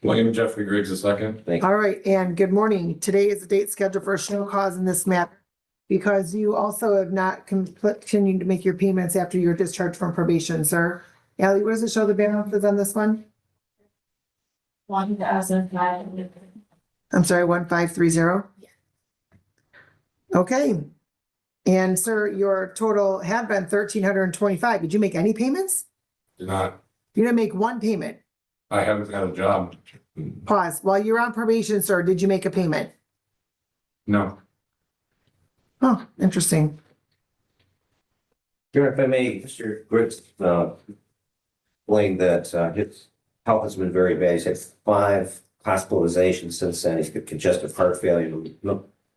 William Jeffrey Griggs II. Thank you. All right, and good morning. Today is the date scheduled for a show cause in this matter because you also have not continued to make your payments after your discharge from probation, sir. Ally, what does it show the balances on this one? 1,500. I'm sorry, 1530? Okay. And sir, your total had been 1,325. Did you make any payments? Did not. You didn't make one payment. I haven't had a job. Pause. While you're on probation, sir, did you make a payment? No. Oh, interesting. If I may, Mr. Griggs, explained that his health has been very bad. He's had 5 hospitalizations since then. He's got congestive heart failure,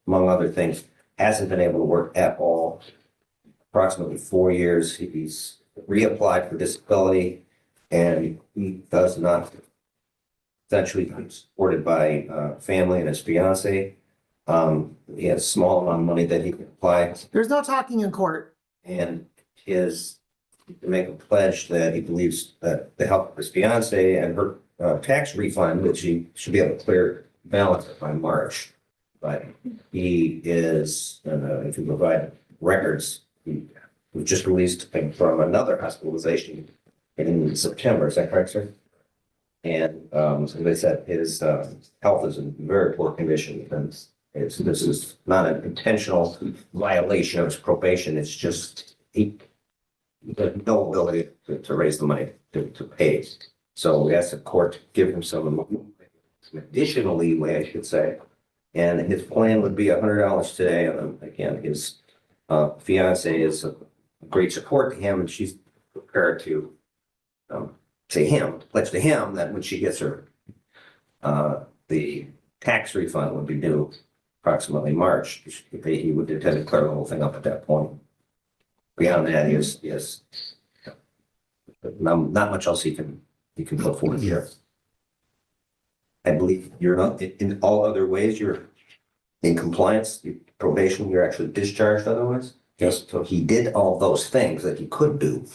among other things. Hasn't been able to work at all. Approximately 4 years. He's reapplied for disability, and he does not. Essentially, he's supported by family and his fiance. He has a small amount of money that he can apply, There's no talking in court. and his to make a pledge that he believes that the help of his fiance and her tax refund, that she should be able to clear balance by March. But he is, if you provide records, he was just released from another hospitalization in September. Is that correct, sir? And so they said his health is in very poor condition, and this is not an intentional violation of his probation. It's just he had no ability to raise the money to pay. So we asked the court to give him some additional leeway, I should say. And his plan would be $100 today. And again, his fiance is a great support to him, and she's prepared to pledge to him that when she gets her, the tax refund would be due approximately March. He would intend to clear the whole thing up at that point. Beyond that, he is not much else he can put forward here. I believe you're not, in all other ways, you're in compliance, probation, you're actually discharged otherwise. Yes. So he did all those things that he could do,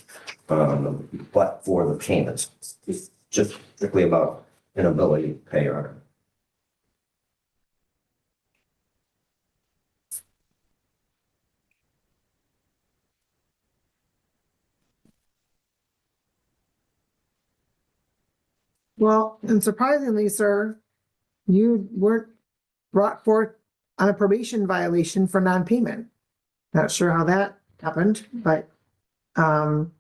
but for the payments. It's just strictly about inability to pay or. Well, and surprisingly, sir, you weren't brought forth on a probation violation for non-payment. Not sure how that happened, but so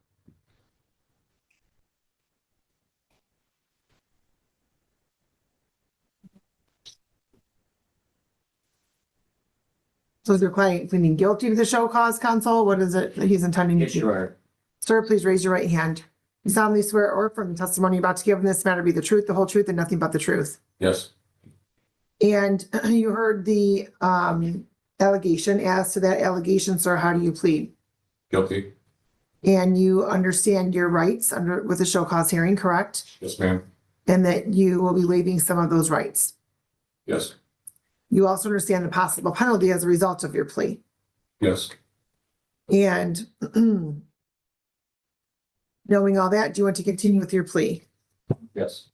is your client pleading guilty to the show cause, counsel? What is it that he's intending to Yes, do? you are. Sir, please raise your right hand. You solemnly swear or affirm the testimony you're about to give in this matter be the truth, the whole truth, and nothing but the truth. Yes. And you heard the allegation. As to that allegation, sir, how do you plead? Guilty. And you understand your rights under with the show cause hearing, correct? Yes, ma'am. And that you will be waiving some of those rights. Yes. You also understand the possible penalty as a result of your plea. Yes. And knowing all that, do you want to continue with your plea? Yes.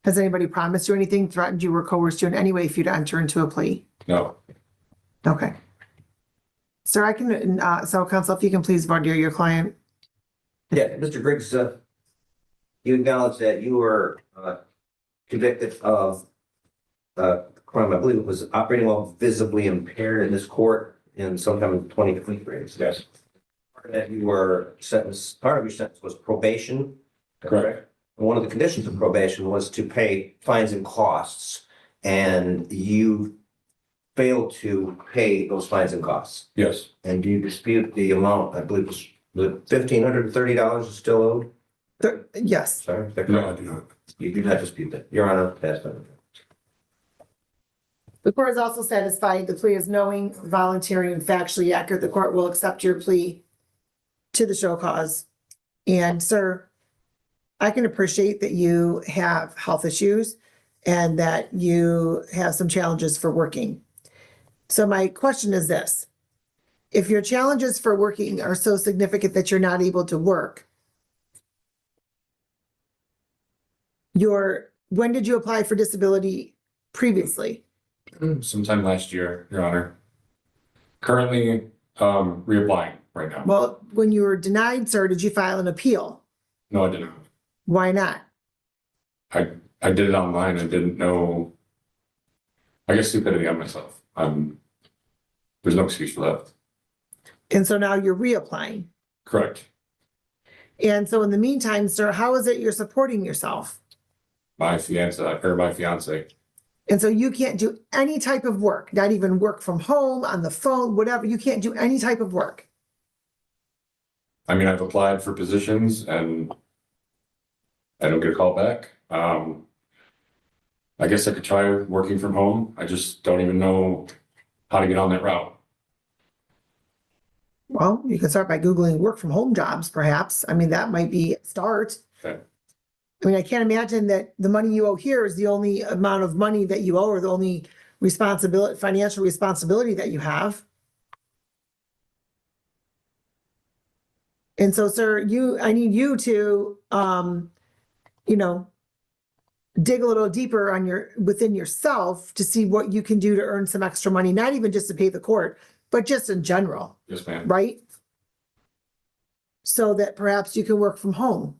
Has anybody promised you anything, threatened you, or coerced you in any way for you to enter into a plea? No. Okay. Sir, I can, so counsel, if you can please voir dire your client. Yeah, Mr. Griggs, you acknowledge that you were convicted of crime, I believe it was operating while visibly impaired in this court in sometime in 2023. Yes. That you were sentenced, part of your sentence was probation. Correct. And one of the conditions of probation was to pay fines and costs, and you failed to pay those fines and costs. Yes. And you dispute the amount, I believe was $1,530 is still owed? Yes. Sorry, is that No, I correct? do not. You do not dispute that. Your Honor, pass on. The court is also satisfied the plea is knowing, voluntary, and factually accurate. The court will accept your plea to the show cause. And sir, I can appreciate that you have health issues and that you have some challenges for working. So my question is this: if your challenges for working are so significant that you're not able to work, your when did you apply for disability previously? Sometime last year, Your Honor. Currently, reapplying right now. Well, when you were denied, sir, did you file an appeal? No, I didn't. Why not? I did it online. I didn't know. I guess stupidity on myself. There's no excuse for that. And so now you're reapplying. Correct. And so in the meantime, sir, how is it you're supporting yourself? My fiance. And so you can't do any type of work, not even work from home, on the phone, whatever. You can't do any type of work. I mean, I've applied for positions and I don't get a call back. I guess I could try working from home. I just don't even know how to get on that route. Well, you can start by Googling work from home jobs, perhaps. I mean, that might be a start. Okay. I mean, I can't imagine that the money you owe here is the only amount of money that you owe or the only responsibility, financial responsibility that you have. And so, sir, I need you to, dig a little deeper within yourself to see what you can do to earn some extra money, not even just to pay the court, but just in general, Yes, ma'am. right? So that perhaps you can work from home.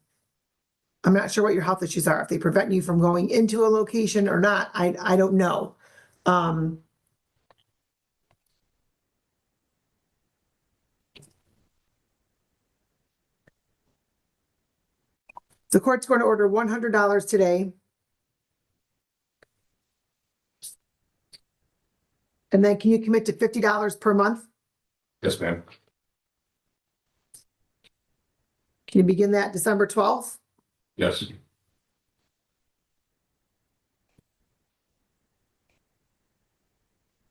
I'm not sure what your health issues are, if they prevent you from going into a location or not, I don't know. The court's going to order $100 today. And then can you commit to $50 per month? Yes, ma'am. Can you begin that December 12th? Yes.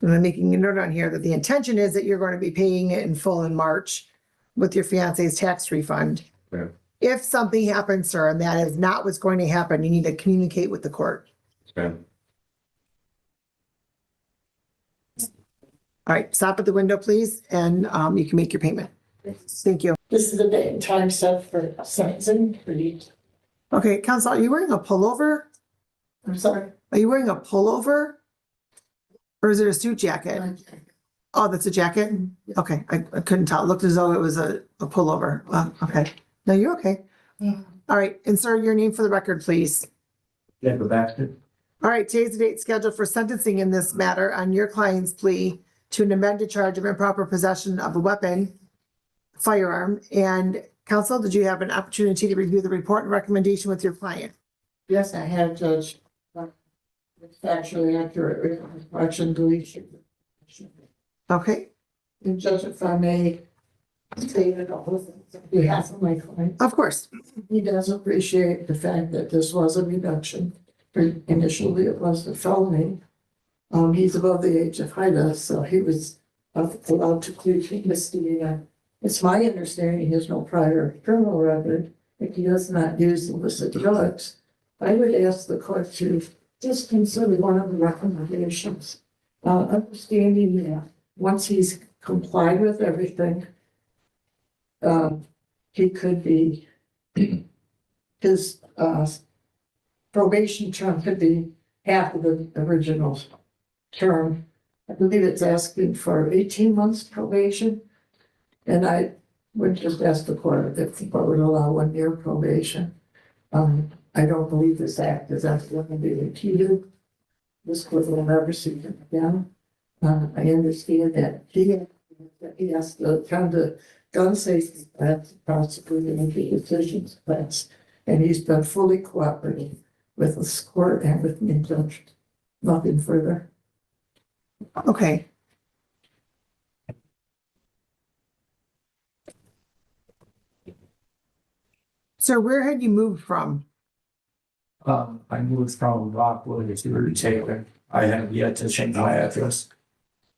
And I'm making a note on here that the intention is that you're going to be paying it in full in March with your fiance's tax refund. Yeah. If something happens, sir, and that is not what's going to happen, you need to communicate with the court. Yes, ma'am. All right, stop at the window, please, and you can make your payment. Thank you. This is the date and time set for sentencing for you. Okay, counsel, are you wearing a pullover? I'm sorry. Are you wearing a pullover? Or is it a suit jacket? Oh, that's a jacket? Okay, I couldn't tell. It looked as though it was a pullover. Okay. No, you're okay. All right, and sir, your name for the record, please. Go back to. All right, today's the date scheduled for sentencing in this matter on your client's plea to an amended charge of improper possession of a weapon, firearm. And counsel, did you have an opportunity to review the report and recommendation with your client? Yes, I have, Judge. It's factually accurate, correction, deletion. Okay, And Judge, if I may say it on behalf of my client, of course. he does appreciate the fact that this was a reduction. Initially, it was a felony. He's above the age of HIDA, so he was allowed to plead misdemeanor. It's my understanding he has no prior criminal record. If he does not use illicit drugs, I would ask the court to just consider one of the recommendations. Understanding that once he's complied with everything, he could be, his probation term could be half of the original term. I believe it's asking for 18 months probation. And I would just ask the court if the court would allow 1 year probation. I don't believe this act is actually going to be repeated. This court will never see him again. I understand that he has to come to gun safety class, possibly in the decisions class, and he's been fully cooperating with the court and with me, Judge. Nothing further. Okay. So where had you moved from? I moved from Rockwood to Taylor. I have yet to change my address.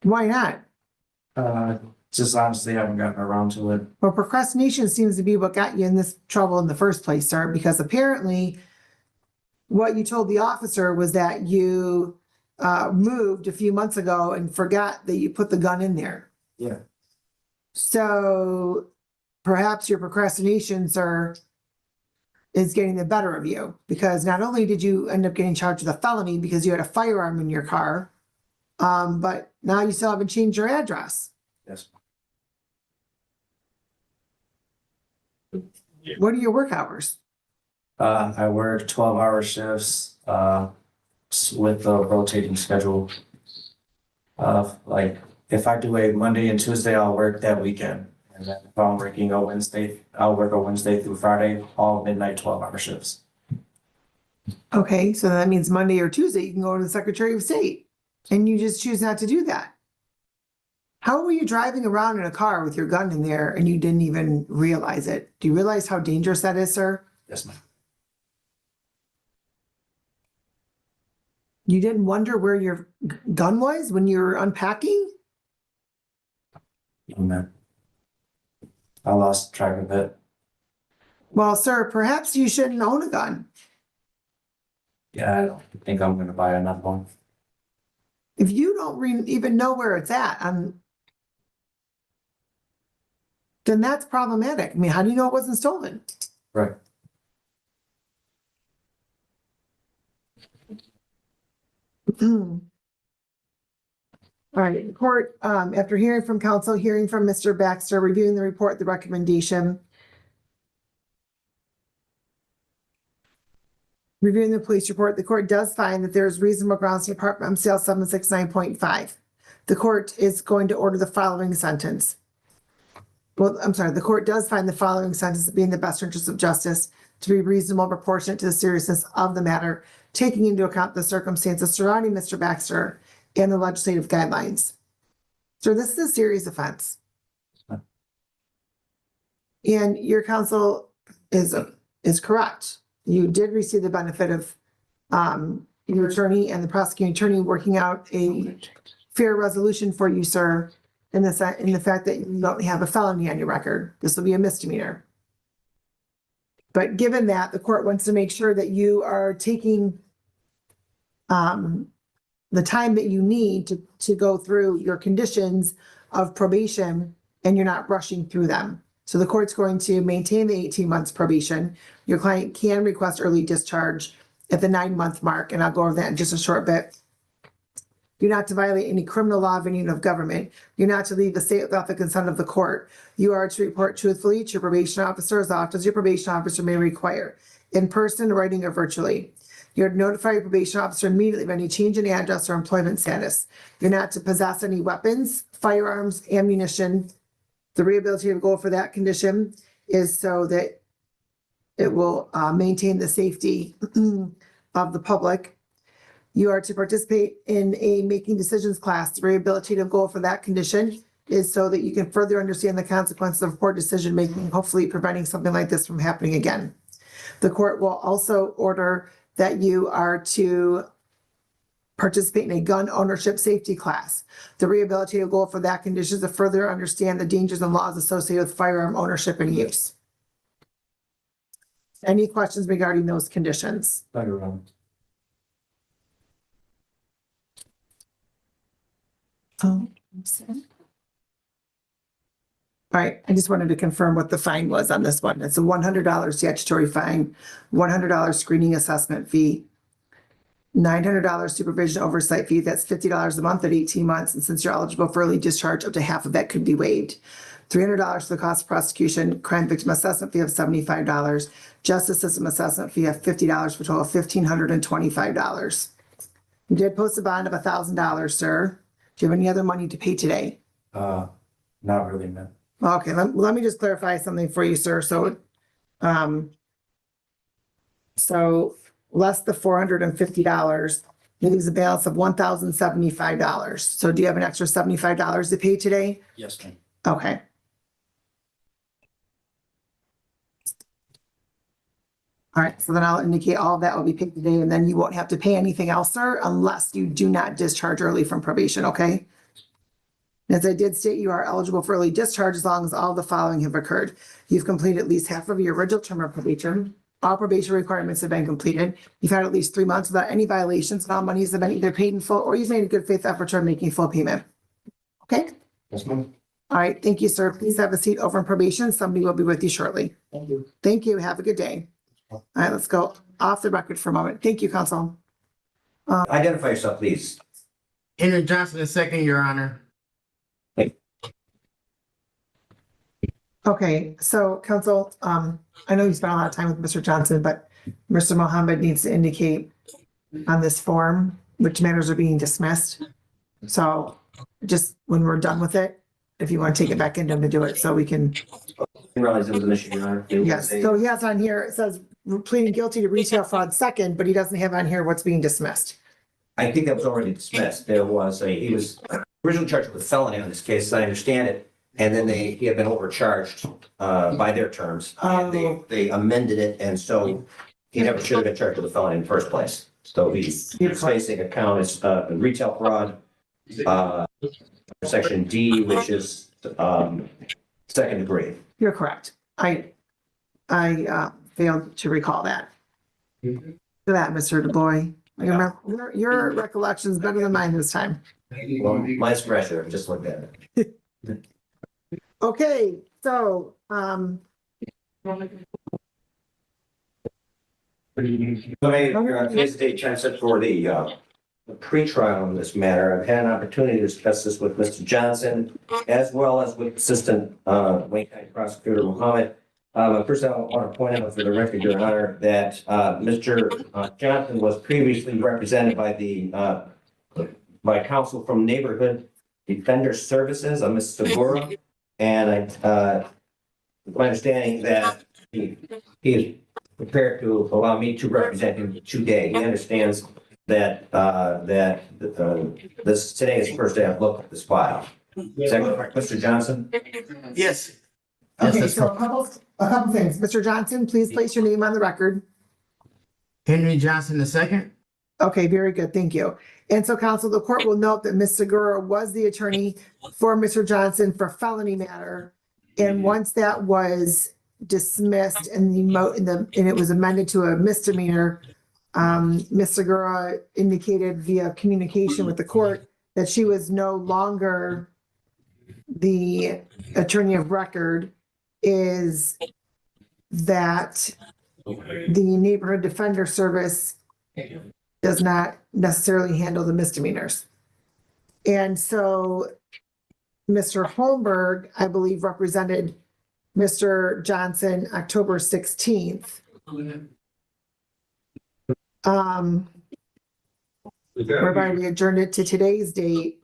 Why not? Just honestly haven't gotten around to it. Well, procrastination seems to be what got you in this trouble in the first place, sir, because apparently what you told the officer was that you moved a few months ago and forgot that you put the gun in there. Yeah. So perhaps your procrastination, sir, is getting the better of you, because not only did you end up getting charged with a felony because you had a firearm in your car, but now you still haven't changed your address. Yes. What are your work hours? I work 12-hour shifts, with the rotating schedule. Like, if I do a Monday and Tuesday, I'll work that weekend. And then if I'm working a Wednesday, I'll work a Wednesday through Friday, all midnight 12-hour shifts. Okay, so that means Monday or Tuesday, you can go to the Secretary of State, and you just choose not to do that. How were you driving around in a car with your gun in there and you didn't even realize it? Do you realize how dangerous that is, sir? Yes, ma'am. You didn't wonder where your gun was when you were unpacking? No, ma'am. I lost track of it. Well, sir, perhaps you shouldn't own a gun. Yeah, I don't think I'm gonna buy another one. If you don't even know where it's at, then that's problematic. I mean, how do you know it wasn't stolen? Right. All right, the court, after hearing from counsel, hearing from Mr. Baxter, reviewing the report, the recommendation, reviewing the police report, the court does find that there is reasonable grounds to depart from MCL 769.5. The court is going to order the following sentence. Well, I'm sorry, the court does find the following sentence to be in the best interest of justice, to be reasonable, proportionate to the seriousness of the matter, taking into account the circumstances surrounding Mr. Baxter and the legislative guidelines. So this is a serious offense. And your counsel is correct. You did receive the benefit of your attorney and the prosecuting attorney working out a fair resolution for you, sir, in the fact that you don't have a felony on your record. This will be a misdemeanor. But given that, the court wants to make sure that you are taking the time that you need to go through your conditions of probation, and you're not rushing through them. So the court's going to maintain the 18 months probation. Your client can request early discharge at the 9-month mark, and I'll go over that in just a short bit. You're not to violate any criminal law of any of government. You're not to leave the state without the consent of the court. You are to report truthfully to your probation officer as often as your probation officer may require, in person, writing, or virtually. You're to notify your probation officer immediately of any change in address or employment status. You're not to possess any weapons, firearms, ammunition. The rehabilitative goal for that condition is so that it will maintain the safety of the public. You are to participate in a making decisions class. The rehabilitative goal for that condition is so that you can further understand the consequences of poor decision making, hopefully preventing something like this from happening again. The court will also order that you are to participate in a gun ownership safety class. The rehabilitative goal for that condition is to further understand the dangers and laws associated with firearm ownership and use. Any questions regarding those conditions? Better run. All right, I just wanted to confirm what the fine was on this one. It's a $100 statutory fine, $100 screening assessment fee, $900 supervision oversight fee. That's $50 a month at 18 months. And since you're eligible for early discharge, up to half of that could be waived. $300 for the cost of prosecution, crime victim assessment fee of $75, justice system assessment fee of $50 for a total of $1,525. You did post a bond of $1,000, sir. Do you have any other money to pay today? Not really, man. Okay, let me just clarify something for you, sir. So less the $450 leaves a balance of $1,075. So do you have an extra $75 to pay today? Yes, ma'am. Okay. All right, so then I'll indicate all of that will be paid today, and then you won't have to pay anything else, sir, unless you do not discharge early from probation, okay? As I did state, you are eligible for early discharge as long as all the following have occurred. You've completed at least half of your original term of probation. All probation requirements have been completed. You've had at least 3 months without any violations, and all monies have been either paid in full or you've made a good faith effort toward making full payment. Okay? Yes, ma'am. All right, thank you, sir. Please have a seat over in probation. Somebody will be with you shortly. Thank you. Thank you. Have a good day. All right, let's go off the record for a moment. Thank you, counsel. Identify yourself, please. Henry Johnson II, Your Honor. Okay, so counsel, I know you spent a lot of time with Mr. Johnson, but Mr. Mohammed needs to indicate on this form which matters are being dismissed. So just when we're done with it, if you want to take it back in to do it, so we can, Didn't realize it was an issue, Your Honor. It was yes. a- So he has on here, it says pleading guilty to retail fraud second, but he doesn't have on here what's being dismissed. I think that was already dismissed. He was originally charged with felony on this case, as I understand it. And then he had been overcharged, by their terms. And Oh. they amended it, and so he never should have been charged with a felony in the first place. So he's facing a count as, retail fraud, section D, which is, second degree. You're correct. I failed to recall that. For that, Mr. DuBois. Your recollection is better than mine this time. Well, mine's fresher, just like that. Okay, so, Today's date time set for the pretrial on this matter. I've had an opportunity to discuss this with Mr. Johnson as well as with Assistant Wayne County Prosecutor Mohammed. First, I want to point out for the record, Your Honor, that Mr. Johnson was previously represented by counsel from Neighborhood Defender Services, Ms. Segura. And my understanding that he is prepared to allow me to represent him today. He understands that today is the first day I've looked at this file. Is that correct, Mr. Johnson? Yes. okay, so a couple things. Mr. Johnson, please place your name on the record. Henry Johnson II. Okay, very good. Thank you. And so counsel, the court will note that Ms. Segura was the attorney for Mr. Johnson for felony matter. And once that was dismissed and and it was amended to a misdemeanor, Ms. Segura indicated via communication with the court that she was no longer the attorney of record, is that the Neighborhood Defender Service does not necessarily handle the misdemeanors. And so Mr. Holmberg, I believe, represented Mr. Johnson October 16th. Whereby we adjourned it to today's date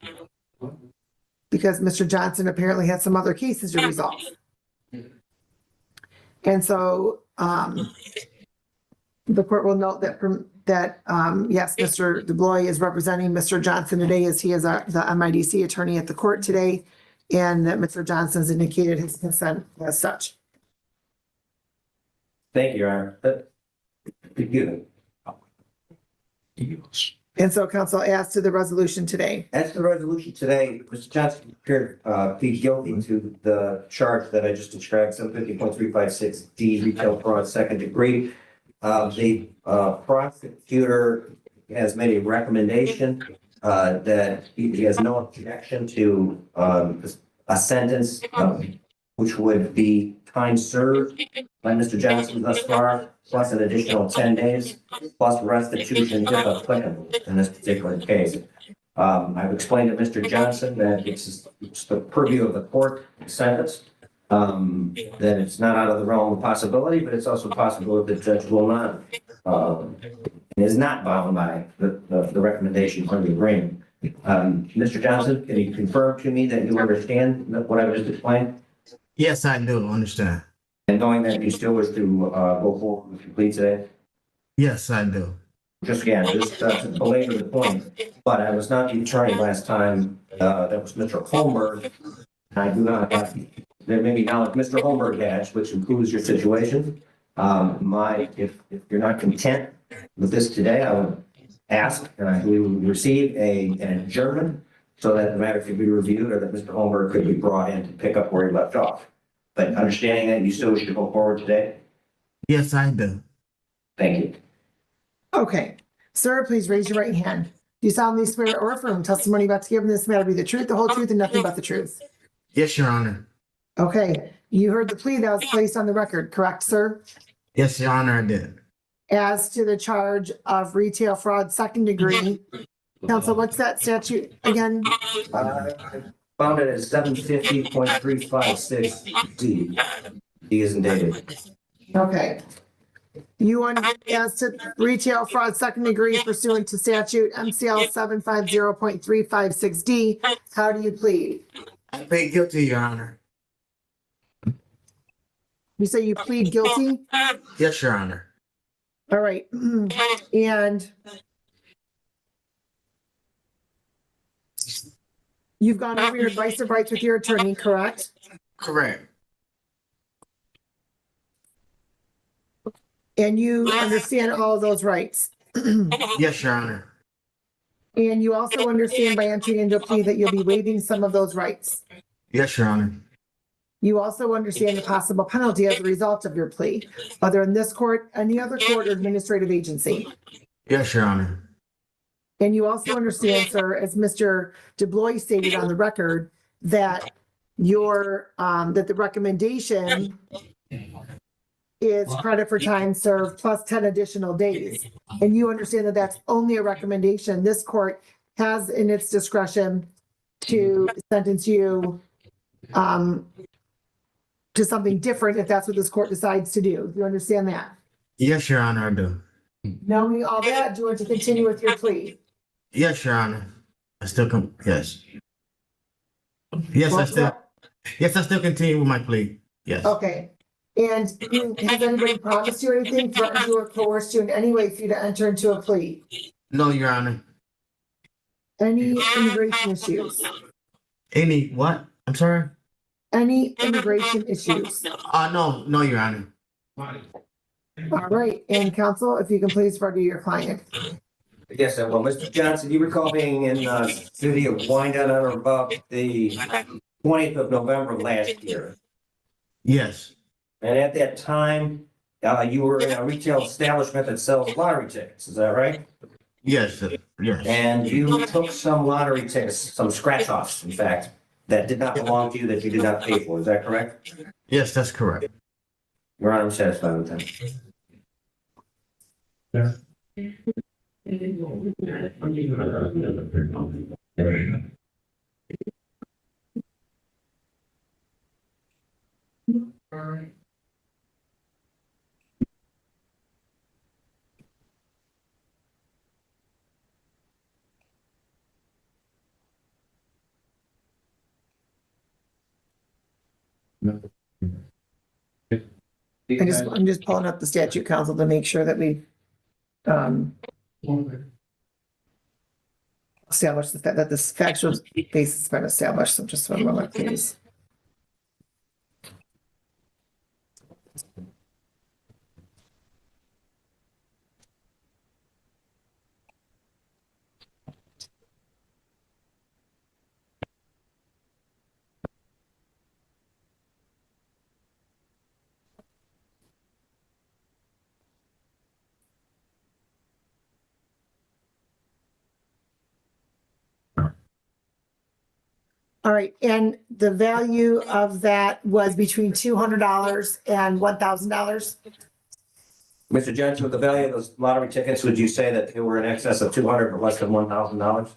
because Mr. Johnson apparently had some other cases to resolve. And so the court will note that yes, Mr. DuBois is representing Mr. Johnson today as he is the MIDC attorney at the court today, and that Mr. Johnson's indicated his consent as such. Thank you, Your Honor. Thank you. And so counsel asked to the resolution today. As to the resolution today, Mr. Johnson appeared plead guilty to the charge that I just described, 750.356D, retail fraud, second degree. The prosecutor has made a recommendation that he has no objection to a sentence which would be time served by Mr. Johnson thus far, plus an additional 10 days, plus restitution if applicable in this particular case. I've explained to Mr. Johnson that it's the purview of the court sentence, that it's not out of the realm of possibility, but it's also possible that the judge will not, is not bound by the recommendation from the agreement. Mr. Johnson, can you confirm to me that you understand what I just explained? Yes, I do understand. And knowing that you still wish to go forward with your plea today? Yes, I do. Just again, just to belabor the point, but I was not the attorney last time. That was Mr. Holmberg. I do not have, there may be knowledge Mr. Holmberg has, which includes your situation. If you're not content with this today, I would ask, and we would receive an adjournment so that the matter could be reviewed or that Mr. Holmberg could be brought in to pick up where he left off. But understanding that you still wish to go forward today? Yes, I do. Thank you. Okay, sir, please raise your right hand. Do you solemnly swear or affirm testimony about to give in this matter be the truth, the whole truth, and nothing but the truth? Yes, Your Honor. Okay, you heard the plea that was placed on the record, correct, sir? Yes, Your Honor, I did. As to the charge of retail fraud, second degree, counsel, what's that statute again? I found it as 750.356 D. D is in David. Okay. You want, as to retail fraud, second degree pursuant to statute MCL 750.356 D, how do you plead? I plead guilty, Your Honor. You say you plead guilty? Yes, Your Honor. All right. And you've gone over your advice of rights with your attorney, correct? Correct. And you understand all of those rights. Yes, Your Honor. And you also understand by entering into a plea that you'll be waiving some of those rights. Yes, Your Honor. You also understand the possible penalty as a result of your plea, whether in this court, any other court, or administrative agency. Yes, Your Honor. And you also understand, sir, as Mr. DeBlois stated on the record, that that the recommendation is credit for time served plus 10 additional days. And you understand that that's only a recommendation. This court has in its discretion to sentence you to something different if that's what this court decides to do. You understand that? Yes, Your Honor, I do. Knowing all that, do you want to continue with your plea? Yes, Your Honor. I still come, yes. Yes, I still continue with my plea. Yes. Okay. And has anybody promised you anything, threatened you or coerced you in any way for you to enter into a plea? No, Your Honor. Any immigration issues? Any what? I'm sorry? Any immigration issues? No, Your Honor. All right. And counsel, if you can please refer to your client. Yes, well, Mr. Johnson, you recall being in the city of Wyandotte on about the 20th of November of last year. Yes. And at that time, you were in a retail establishment that sells lottery tickets, is that right? Yes, yes. And you took some lottery tickets, some scratch-offs, in fact, that did not belong to you, that you did not pay for, is that correct? Yes, that's correct. Your Honor, I'm satisfied with that. I'm just pulling up the statute, counsel, to make sure that we establish that this factual basis has been established. So just one moment, please. All right, and the value of that was between $200 and $1,000? Mr. Johnson, with the value of those lottery tickets, would you say that they were in excess of 200 or less than $1,000?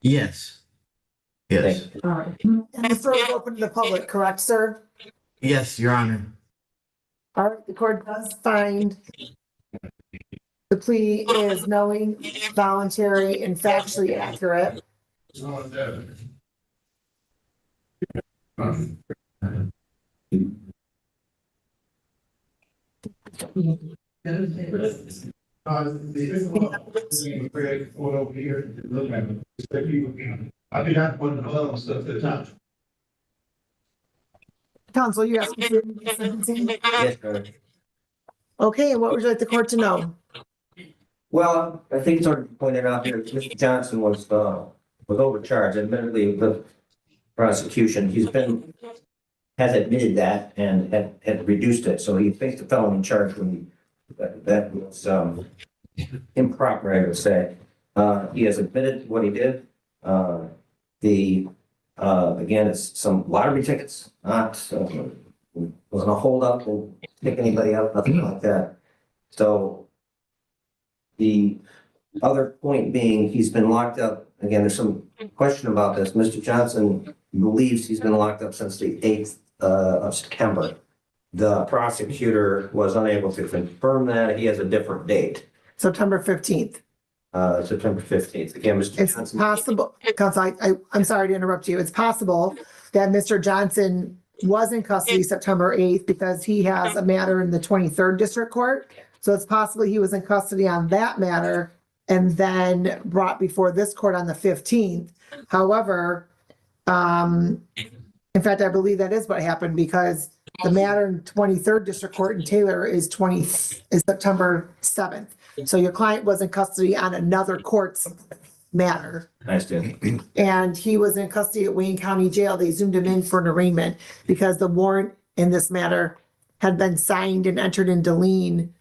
Yes. Yes. Thank you. All right. And the store is open to the public, correct, sir? Yes, Your Honor. All right, the court does find the plea is knowing, voluntary, and factually accurate. Counsel, you asked me for sentencing. Yes, Your Honor. Okay, and what would you like the court to know? Well, I think it's already pointed out here, Mr. Johnson was overcharged, admittedly, the prosecution, has admitted that and had reduced it, so he faced a felony charge when that was improper, I would say. He has admitted what he did. Again, it's some lottery tickets, not, wasn't a holdup, or pick anybody up, nothing like that. So the other point being, he's been locked up, again, there's some question about this. Mr. Johnson believes he's been locked up since the 8th of September. The prosecutor was unable to confirm that. He has a different date, September 15th. September 15th. Again, Mr. It's Johnson. possible, Counsel, I'm sorry to interrupt you. It's possible that Mr. Johnson was in custody September 8th because he has a matter in the 23rd District Court. So it's possible he was in custody on that matter and then brought before this court on the 15th. However, in fact, I believe that is what happened because the matter in 23rd District Court in Taylor is September 7th. So your client was in custody on another court's matter. Nice, dude. And he was in custody at Wayne County Jail. They zoomed him in for an arraignment because the warrant in this matter had been signed and entered into lien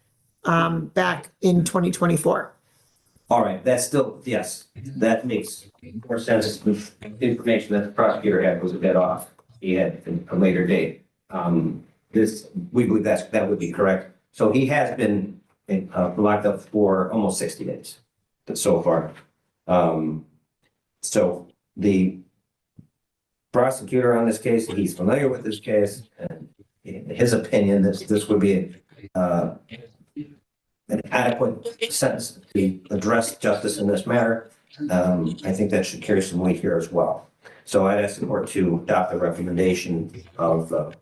back in 2024. All right, that's still, yes, that makes more sense. The information that the prosecutor had was a bit off. He had a later date. We believe that would be correct. So he has been locked up for almost 60 days so far. So the prosecutor on this case, he's familiar with this case, and in his opinion, this would be an adequate sentence to address justice in this matter. I think that should carry some weight here as well. So I'd ask the court to adopt the recommendation of the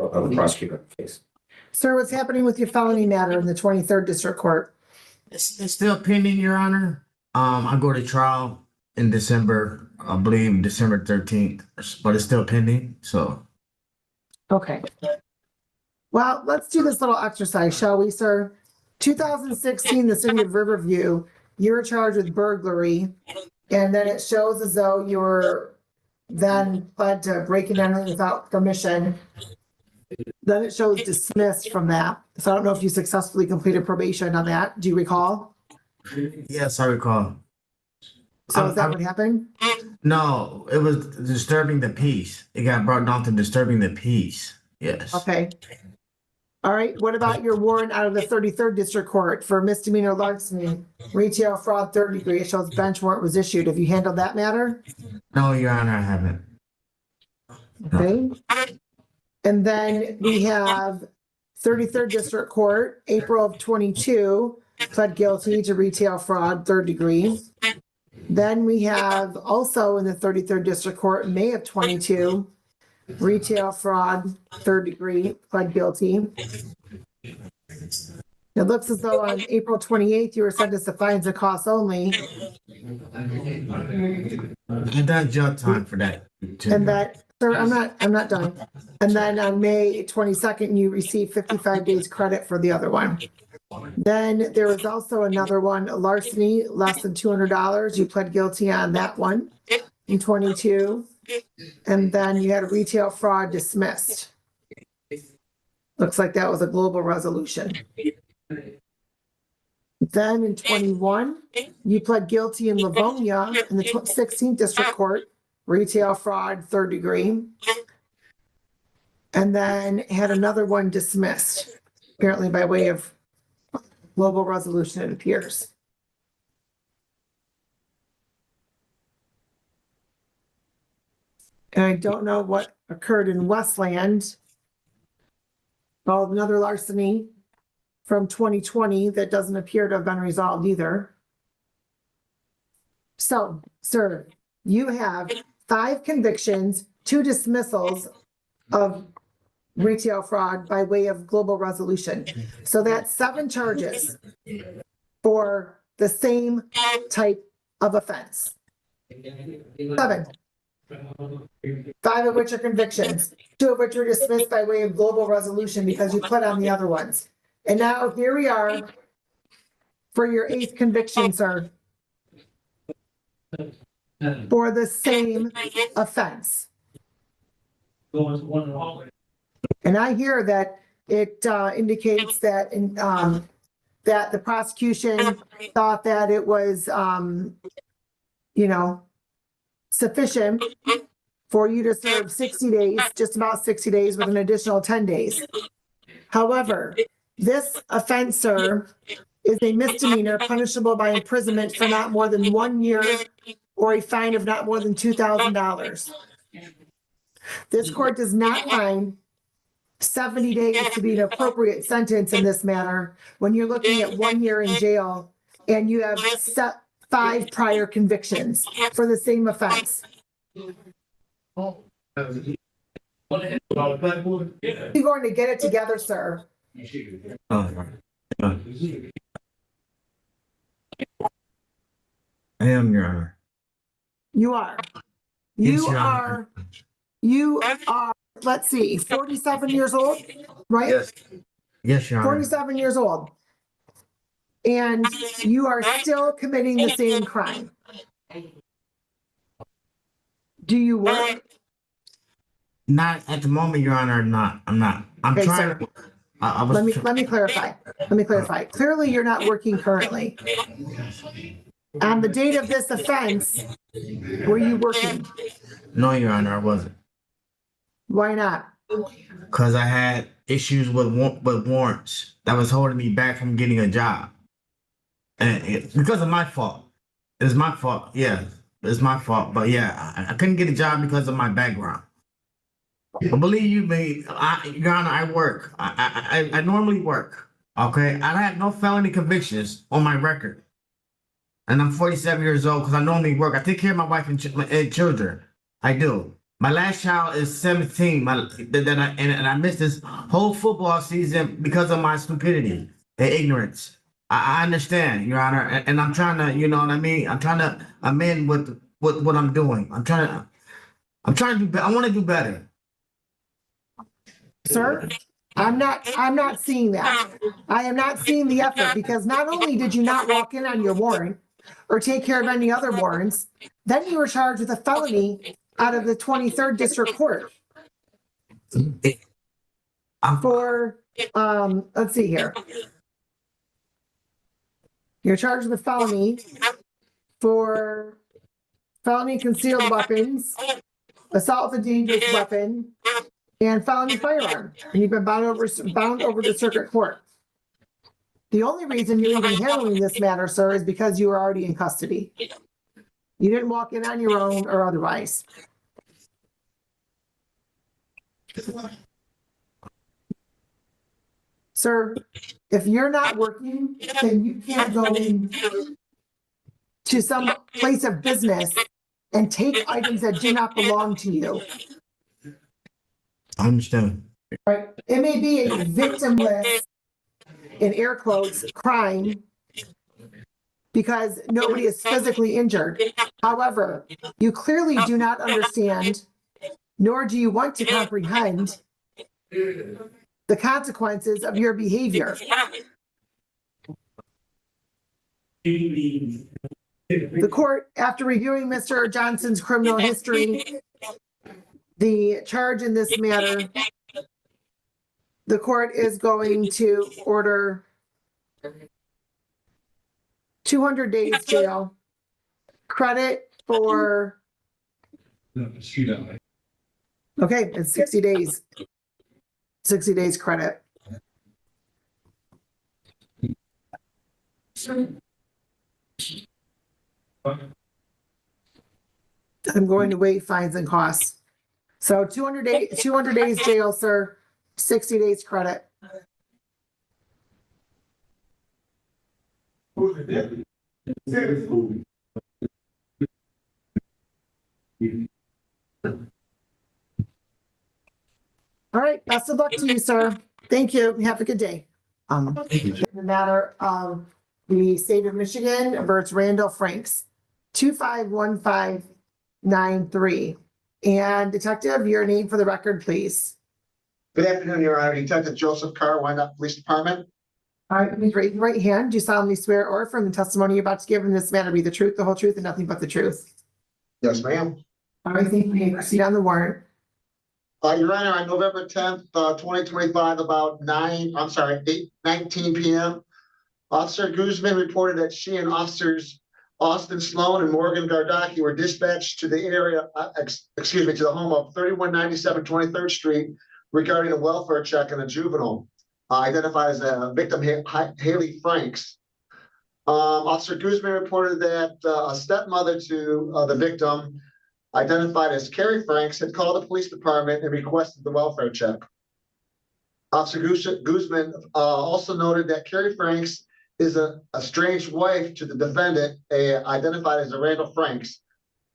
prosecutor case. Sir, what's happening with your felony matter in the 23rd District Court? It's still pending, Your Honor. I go to trial in December, I believe December 13th, but it's still pending, so. Okay. Well, let's do this little exercise, shall we, sir? 2016, the city of Riverview, you were charged with burglary, and then it shows as though you were then pled to breaking and entering without permission. Then it shows dismissed from that. So I don't know if you successfully completed probation on that. Do you recall? Yes, I recall. So is that what happened? No, it was disturbing the peace. It got brought down to disturbing the peace. Yes. Okay. All right. What about your warrant out of the 33rd District Court for misdemeanor larceny, retail fraud, third degree? It shows bench warrant was issued. Have you handled that matter? No, Your Honor, I haven't. Okay. And then we have 33rd District Court, April of 22, pled guilty to retail fraud, third degree. Then we have also in the 33rd District Court, May of 22, retail fraud, third degree, pled guilty. It looks as though on April 28th, you were sentenced to fines and costs only. I done jail time for that. And that, sir, I'm not done. And then on May 22nd, you received 55 days credit for the other one. Then there was also another one, larceny, less than $200. You pled guilty on that one in 22. And then you had a retail fraud dismissed. Looks like that was a global resolution. Then in 21, you pled guilty in Livonia in the 16th District Court, retail fraud, third degree. And then had another one dismissed, apparently by way of global resolution, it appears. And I don't know what occurred in Westland. Oh, another larceny from 2020 that doesn't appear to have been resolved either. So, sir, you have 5 convictions, 2 dismissals of retail fraud by way of global resolution. So that's 7 charges for the same type of offense. 7. 5 of which are convictions, 2 of which were dismissed by way of global resolution because you pled on the other ones. And now here we are for your 8th conviction, sir, for the same offense. And I hear that it indicates that that the prosecution thought that it was, sufficient for you to serve 60 days, just about 60 days with an additional 10 days. However, This offense, sir, is a misdemeanor punishable by imprisonment for not more than 1 year or a fine of not more than $2,000. This court does not find 70 days to be an appropriate sentence in this matter when you're looking at 1 year in jail and you have 5 prior convictions for the same offense. You're going to get it together, sir. I am, Your Honor. You are. Yes, You Your Honor. are, let's see, 47 years old, right? Yes. Yes, Your Honor. 47 years old. And you are still committing the same crime. Do you work? Not at the moment, Your Honor. Not. I'm not. I'm Okay, trying. sir. I was. Let me clarify. Let me clarify. Clearly, you're not working currently. On the date of this offense, were you working? No, Your Honor, I wasn't. Why not? Because I had issues with warrants that was holding me back from getting a job, and because of my fault. It's my fault. Yeah, it's my fault. But yeah, I couldn't get a job because of my background. But believe me, Your Honor, I work. I normally work. Okay, I have no felony convictions on my record, and I'm 47 years old because I normally work. I take care of my wife and children. I do. My last child is 17. And I missed this whole football season because of my stupidity and ignorance. I understand, Your Honor, and I'm trying to, you know what I mean. I'm trying to amend what I'm doing. I'm trying to do better. I want to do better. Sir, I'm not seeing that. I am not seeing the effort because not only did you not walk in on your warrant or take care of any other warrants, then you were charged with a felony out of the 23rd District Court for, let's see here. You're charged with a felony for felony concealed weapons, assault with a dangerous weapon, and felony firearm. And you've been bound over to circuit court. The only reason you're even handling this matter, sir, is because you were already in custody. You didn't walk in on your own or otherwise. Sir, if you're not working, then you can't go in to some place of business and take items that do not belong to you. I understand. Right? It may be a victimless, in air quotes, crime because nobody is physically injured. However, you clearly do not understand, nor do you want to comprehend the consequences of your behavior. The court, after reviewing Mr. Johnson's criminal history, the charge in this matter, the court is going to order 200 days jail, credit for, okay, it's 60 days. 60 days credit. I'm going to waive fines and costs. So 200 days jail, sir, 60 days credit. All right, best of luck to you, sir. Thank you. Have a good day. The matter of the state of Michigan versus Randall Franks, 251593. And Detective, your name for the record, please. Good afternoon, Your Honor. Detective Joseph Carr, Wyandotte Police Department. All right, please raise your right hand. Do you solemnly swear or affirm the testimony you're about to give in this matter be the truth, the whole truth, and nothing but the truth? Yes, ma'am. All right, thank you. You may proceed on the warrant. Your Honor, on November 10th, 2025, about 8:19 p.m., Officer Guzman reported that she and officers Austin Sloan and Morgan Gardaki were dispatched to the area, to the home of 3197 23rd Street regarding a welfare check on a juvenile. identified as a victim, Haley Franks. Officer Guzman reported that a stepmother to the victim, identified as Carrie Franks, had called the police department and requested the welfare check. Officer Guzman also noted that Carrie Franks is a estranged wife to the defendant, identified as a Randall Franks,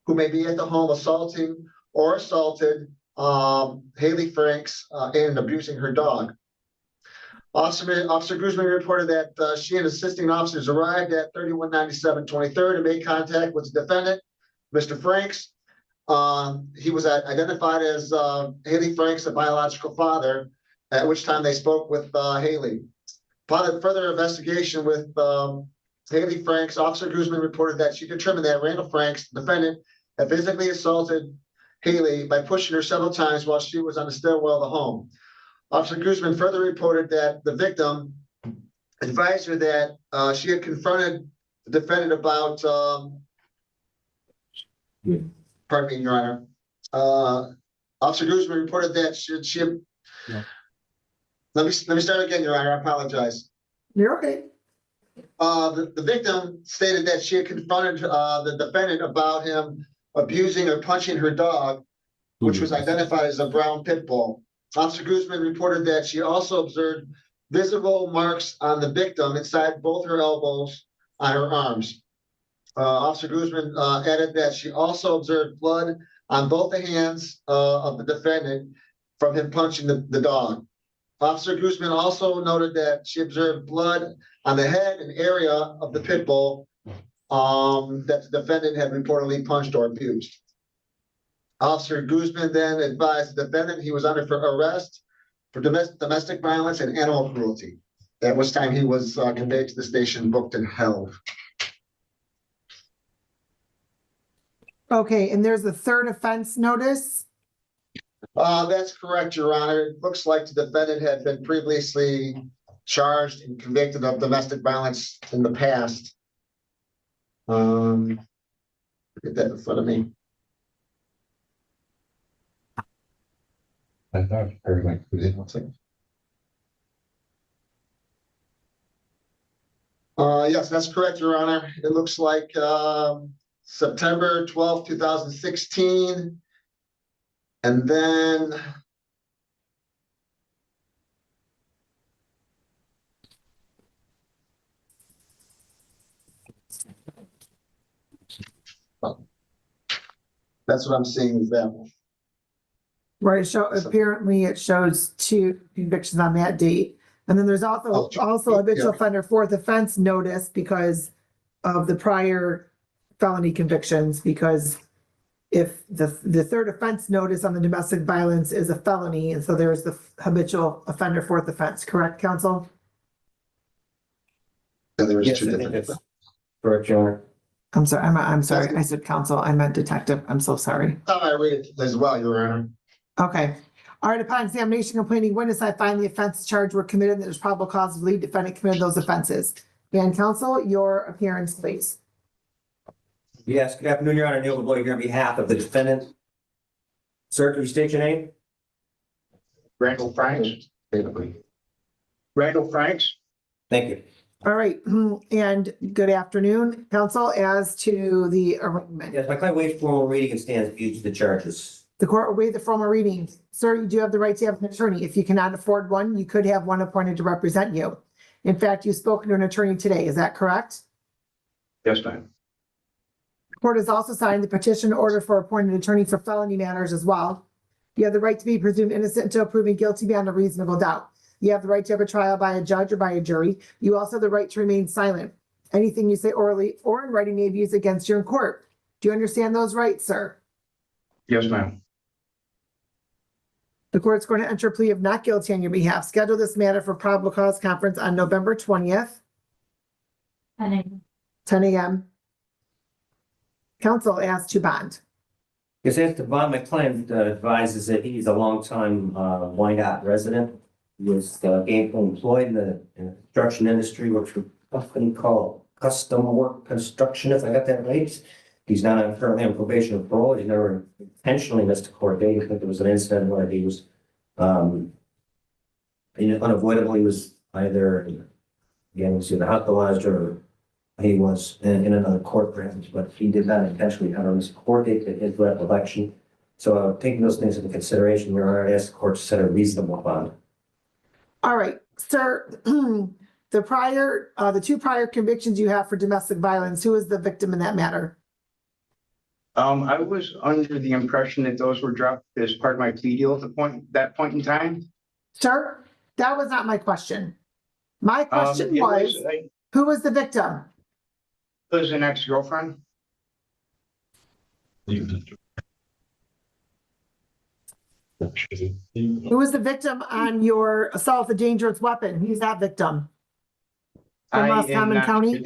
who may be at the home assaulting or assaulted Haley Franks and abusing her dog. Officer Guzman reported that she and assisting officers arrived at 3197 23rd and made contact with the defendant, Mr. Franks. He was identified as Haley Franks, a biological father, at which time they spoke with Haley. Upon further investigation with Haley Franks, Officer Guzman reported that she determined that Randall Franks, the defendant, had physically assaulted Haley by pushing her several times while she was on the stairwell of the home. Officer Guzman further reported that the victim advised her that she had confronted the defendant about, pardon me, Your Honor. Officer Guzman reported that she had, No. Let me start again, Your Honor, I apologize. You're okay. The victim stated that she had confronted the defendant about him abusing or punching her dog, which was identified as a brown pit bull. Officer Guzman reported that she also observed visible marks on the victim inside both her elbows on her arms. Officer Guzman added that she also observed blood on both the hands of the defendant from him punching the dog. Officer Guzman also noted that she observed blood on the head and area of the pit bull that the defendant had reportedly punched or abused. Officer Guzman then advised the defendant he was under for arrest for domestic violence and animal cruelty, at which time he was conveyed to the station, booked and held. Okay, and there's a third offense notice. That's correct, Your Honor. It looks like the defendant had been previously charged and convicted of domestic violence in the past. Get that in front of me. I thought everything was in one second. Yes, that's correct, Your Honor. It looks like September 12th, 2016. And then that's what I'm seeing is that one. Right, so apparently it shows 2 convictions on that date. And then there's also habitual offender fourth offense notice because of the prior felony convictions, because if the third offense notice on the domestic violence is a felony, and so there's the habitual offender fourth offense, correct, counsel? And there was Yes, two I think different. that's correct, Your Honor. I'm sorry, I'm sorry, I said counsel, I meant detective, I'm so sorry. How I read it as well, Your Honor. Okay. All right, upon examination complaining witness, I find the offenses charged were committed and there's probable cause to believe defendant committed those offenses. And counsel, your appearance, please. Yes, good afternoon, Your Honor. Neil LeBoy here on behalf of the defendant. Sir, can you state your name? Randall Franks. Randall Franks. Thank you. All right, and good afternoon, counsel, as to the arraignment. Yes, my client waives formal reading and stands accused of the charges. The court will waive the formal reading. Sir, you do have the right to have an attorney. If you cannot afford one, you could have one appointed to represent you. In fact, you've spoken to an attorney today, is that correct? Yes, ma'am. The court has also signed the petition order for appointed attorney for felony matters as well. You have the right to be presumed innocent until proven guilty beyond a reasonable doubt. You have the right to have a trial by a judge or by a jury. You also have the right to remain silent. Anything you say orally or in writing may be used against you in court. Do you understand those rights, sir? Yes, ma'am. The court's going to enter a plea of not guilty on your behalf. Schedule this matter for probable cause conference on November 20th, 10 a.m. Counsel asked to bond. Yes, as to bond, my client advises that he's a longtime Wyandotte resident. He was gainfully employed in the construction industry, works for a company called Custom Work Construction, if I got that right. He's not currently on probation or parole. He's never intentionally missed a court date. I think there was an incident where he was unavoidably was either, again, he was either hospitalized or he was in another court presence, but he did not intentionally enter his court date at his recollection. So taking those things into consideration, Your Honor, I ask the court to set a reasonable bond. All right, sir, the two prior convictions you have for domestic violence, who is the victim in that matter? I was under the impression that those were dropped as part of my plea deal at that point in time. Sir, that was not my question. My question It was, who was the victim? It was an ex-girlfriend. Who was the victim on your assault with a dangerous weapon? Who's that victim? From I am Roscommon not County? sure.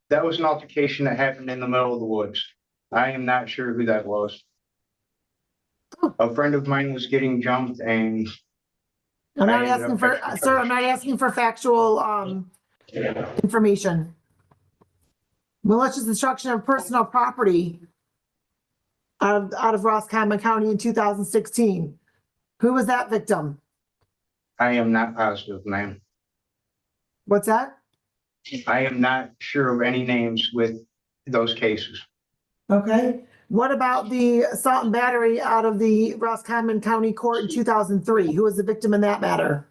That was an altercation that happened in the middle of the woods. I am not sure who that was. A friend of mine was getting jumped and I'm not I ended asking up for, catching sir, I'm not asking for factual, information. Malicious destruction of personal property out of Roscommon County in 2016. Who was that victim? I am not positive, ma'am. What's that? I am not sure of any names with those cases. Okay. What about the assault and battery out of the Roscommon County Court in 2003? Who was the victim in that matter?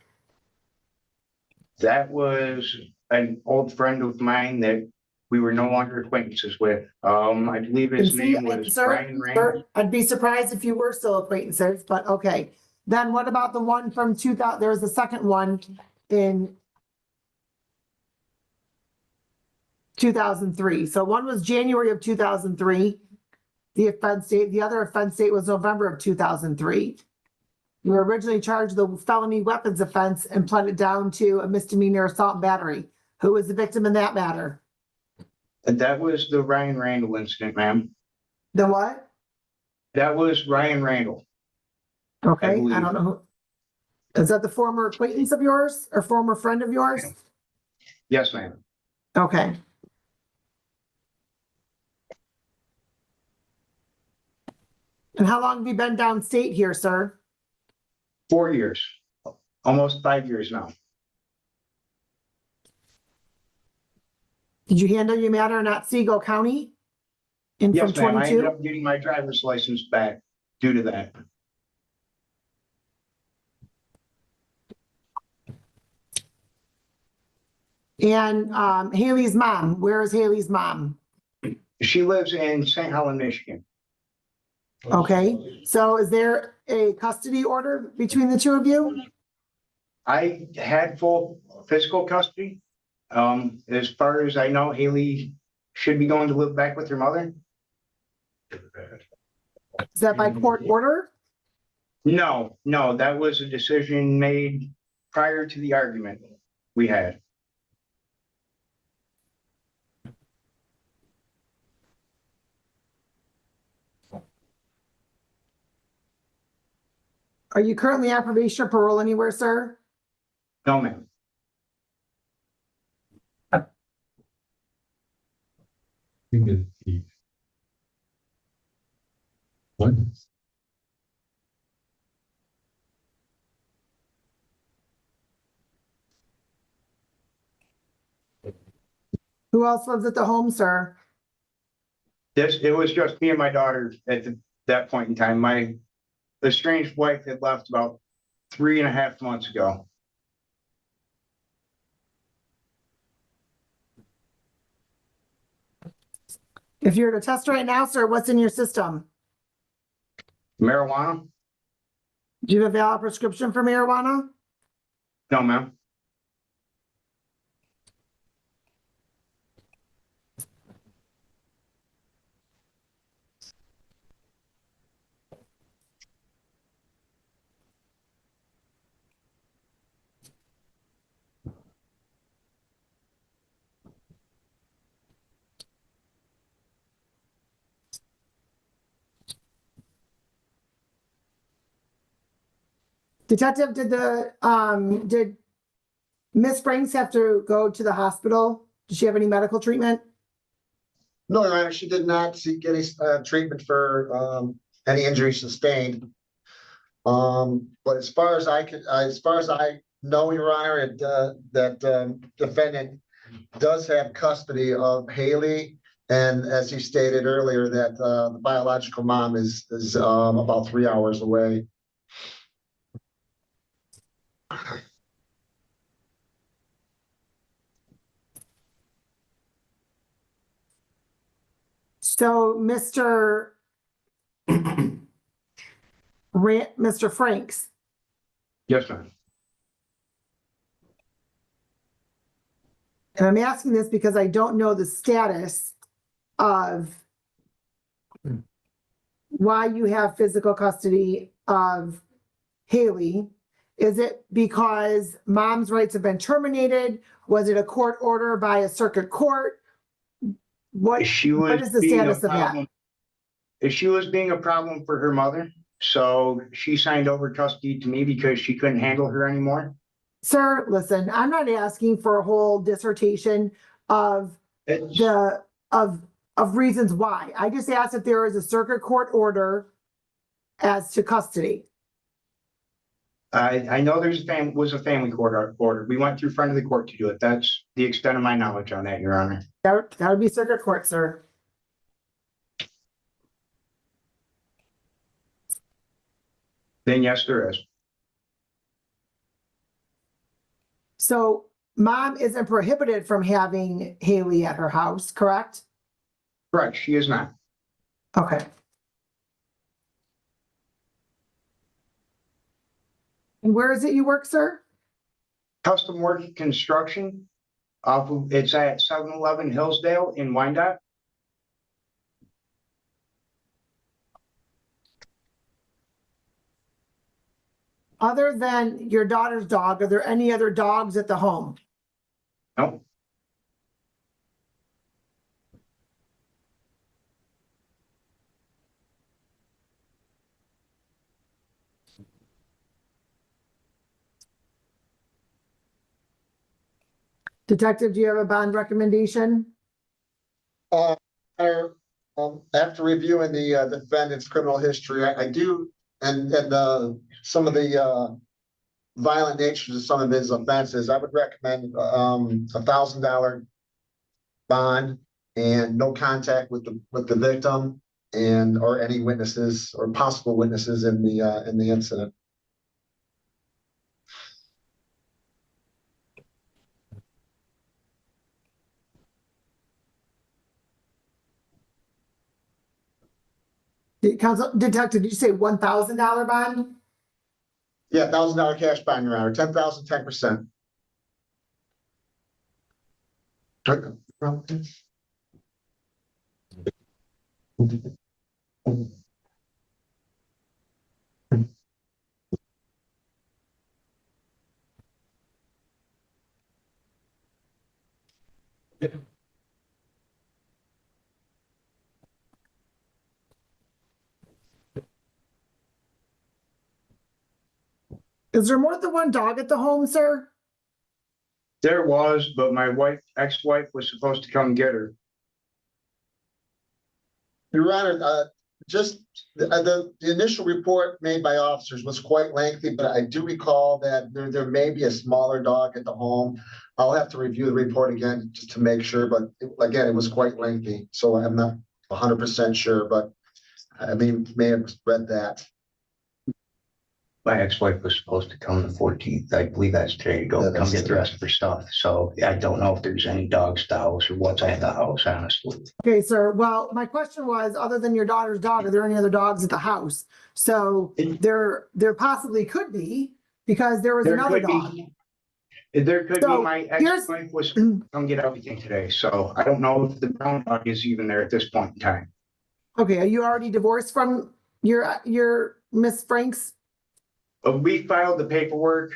That was an old friend of mine that we were no longer acquaintances with. I believe his And see, name was sir, Brian Rain. I'd be surprised if you were still acquaintances, but okay. Then what about the one from 2000? There was a second one in 2003. So one was January of 2003. The offense date, the other offense date was November of 2003. You were originally charged with a felony weapons offense and pled it down to a misdemeanor assault and battery. Who was the victim in that matter? That was the Ryan Randall incident, ma'am. The what? That was Ryan Randall. Okay, I believe. don't know. Is that the former acquaintance of yours or former friend of yours? Yes, ma'am. Okay. And how long have you been downstate here, sir? 4 years, almost 5 years now. Did you handle your matter in Otsego County? In from Yes, ma'am. I ended 22? up getting my driver's license back due to that. And Haley's mom, where is Haley's mom? She lives in St. Helen, Michigan. Okay, so is there a custody order between the two of you? I had full physical custody. As far as I know, Haley should be going to live back with her mother. Is that by court order? No, that was a decision made prior to the argument we had. Are you currently on probation or parole anywhere, sir? No, ma'am. What? Who else lives at the home, sir? It was just me and my daughter at that point in time. My estranged wife had left about 3.5 months ago. If you're to test right now, sir, what's in your system? Marijuana? Do you have a valid prescription for marijuana? No, ma'am. Detective, did Miss Franks have to go to the hospital? Did she have any medical treatment? No, Your Honor, she did not seek any treatment for any injury sustained. But as far as I know, Your Honor, that defendant does have custody of Haley. And as he stated earlier, that the biological mom is about 3 hours away. So Mr. Franks, Yes, ma'am. and I'm asking this because I don't know the status of why you have physical custody of Haley. Is it because mom's rights have been terminated? Was it a court order by a circuit court? What is the status of that? She was being a problem for her mother, so she signed over custody to me because she couldn't handle her anymore. Sir, listen, I'm not asking for a whole dissertation of of reasons why. I just asked if there is a circuit court order as to custody. I know was a family court order. We went through front of the court to do it. That's the extent of my knowledge on that, Your Honor. That would be circuit court, sir. Then yes, there is. So mom isn't prohibited from having Haley at her house, correct? Correct, she is not. Okay. And where is it you work, sir? Custom Work Construction. It's at 711 Hillsdale in Wyandotte. Other than your daughter's dog, are there any other dogs at the home? No. Detective, do you have a bond recommendation? After reviewing the defendant's criminal history, I do, and some of the violent natures of some of his offenses, I would recommend $1,000 bond and no contact with the victim and or any witnesses or possible witnesses in the incident. Counsel, Detective, did you say $1,000 bond? Yeah, $1,000 cash bond, Your Honor, 10,000, 10%. Is there more than one dog at the home, sir? There was, but my ex-wife was supposed to come get her. Your Honor, just the initial report made by officers was quite lengthy, but I do recall that there may be a smaller dog at the home. I'll have to review the report again just to make sure, but again, it was quite lengthy, so I'm not 100% sure, but I may have read that. My ex-wife was supposed to come the 14th. I believe that's today to go come get the rest of her stuff. So I don't know if there's any dogs at the house or what's at the house, honestly. Okay, sir. Well, my question was, other than your daughter's dog, are there any other dogs at the house? So there possibly could be, because there was another dog. There could be. So My ex-wife was come get everything today. So I don't know if the brown dog is even there at this point in time. Okay, are you already divorced from your Miss Franks? We filed the paperwork,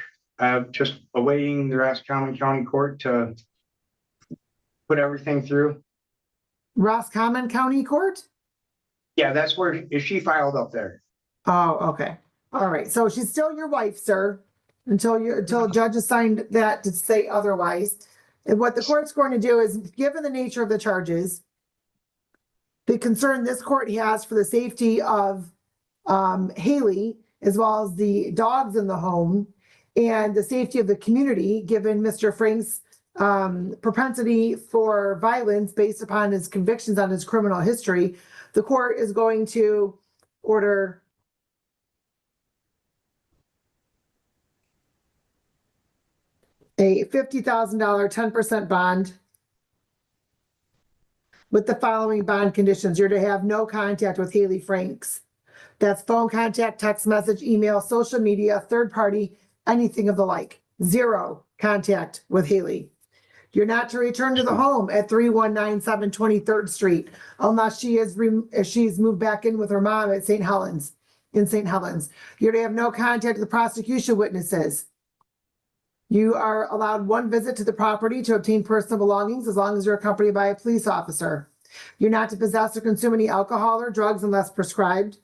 just awaiting the Roscommon County Court to put everything through. Roscommon County Court? Yeah, that's where she filed up there. Oh, okay. All right. So she's still your wife, sir, until a judge assigned that to say otherwise. And what the court's going to do is, given the nature of the charges, the concern this court has for the safety of Haley as well as the dogs in the home and the safety of the community, given Mr. Frank's propensity for violence based upon his convictions on his criminal history, the court is going to order a $50,000 10% bond with the following bond conditions. You're to have no contact with Haley Franks. That's phone contact, text message, email, social media, third party, anything of the like. Zero contact with Haley. You're not to return to the home at 3197 23rd Street unless she's moved back in with her mom at St. Helens, in St. Helens. You're to have no contact with the prosecution witnesses. You are allowed one visit to the property to obtain personal belongings as long as you're accompanied by a police officer. You're not to possess or consume any alcohol or drugs unless prescribed.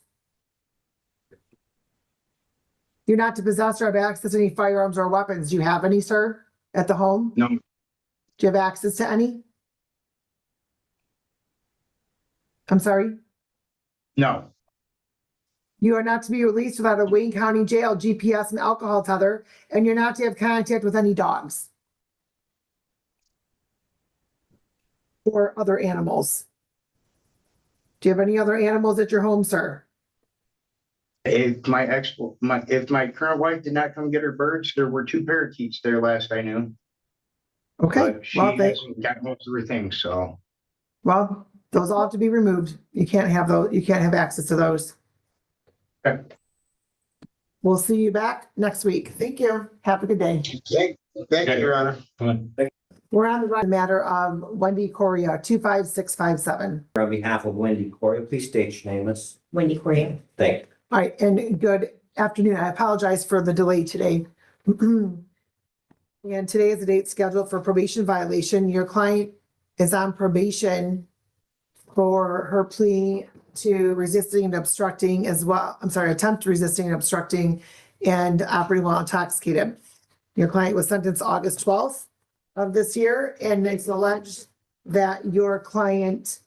You're not to possess or have access to any firearms or weapons. Do you have any, sir, at the home? No. Do you have access to any? I'm sorry? No. You are not to be released without a Wayne County Jail GPS and alcohol tether, and you're not to have contact with any dogs or other animals. Do you have any other animals at your home, sir? If my current wife did not come get her birds, there were 2 parakeets there last I knew. Okay, But she well, hasn't got most of her things, so. well, those all have to be removed. You can't have those, you can't have access to those. Okay. We'll see you back next week. Thank you. Have a good day. Thank you, Your Honor. We're on the matter of Wendy Correa, 25657. On behalf of Wendy Corey, please state your name, miss. Wendy Correa. Thank you. All right, and good afternoon. I apologize for the delay today. And today is the date scheduled for probation violation. Your client is on probation for her plea to resisting and obstructing as well. I'm sorry, attempt resisting and obstructing and operating while intoxicated. Your client was sentenced August 12th of this year, and it's alleged that your client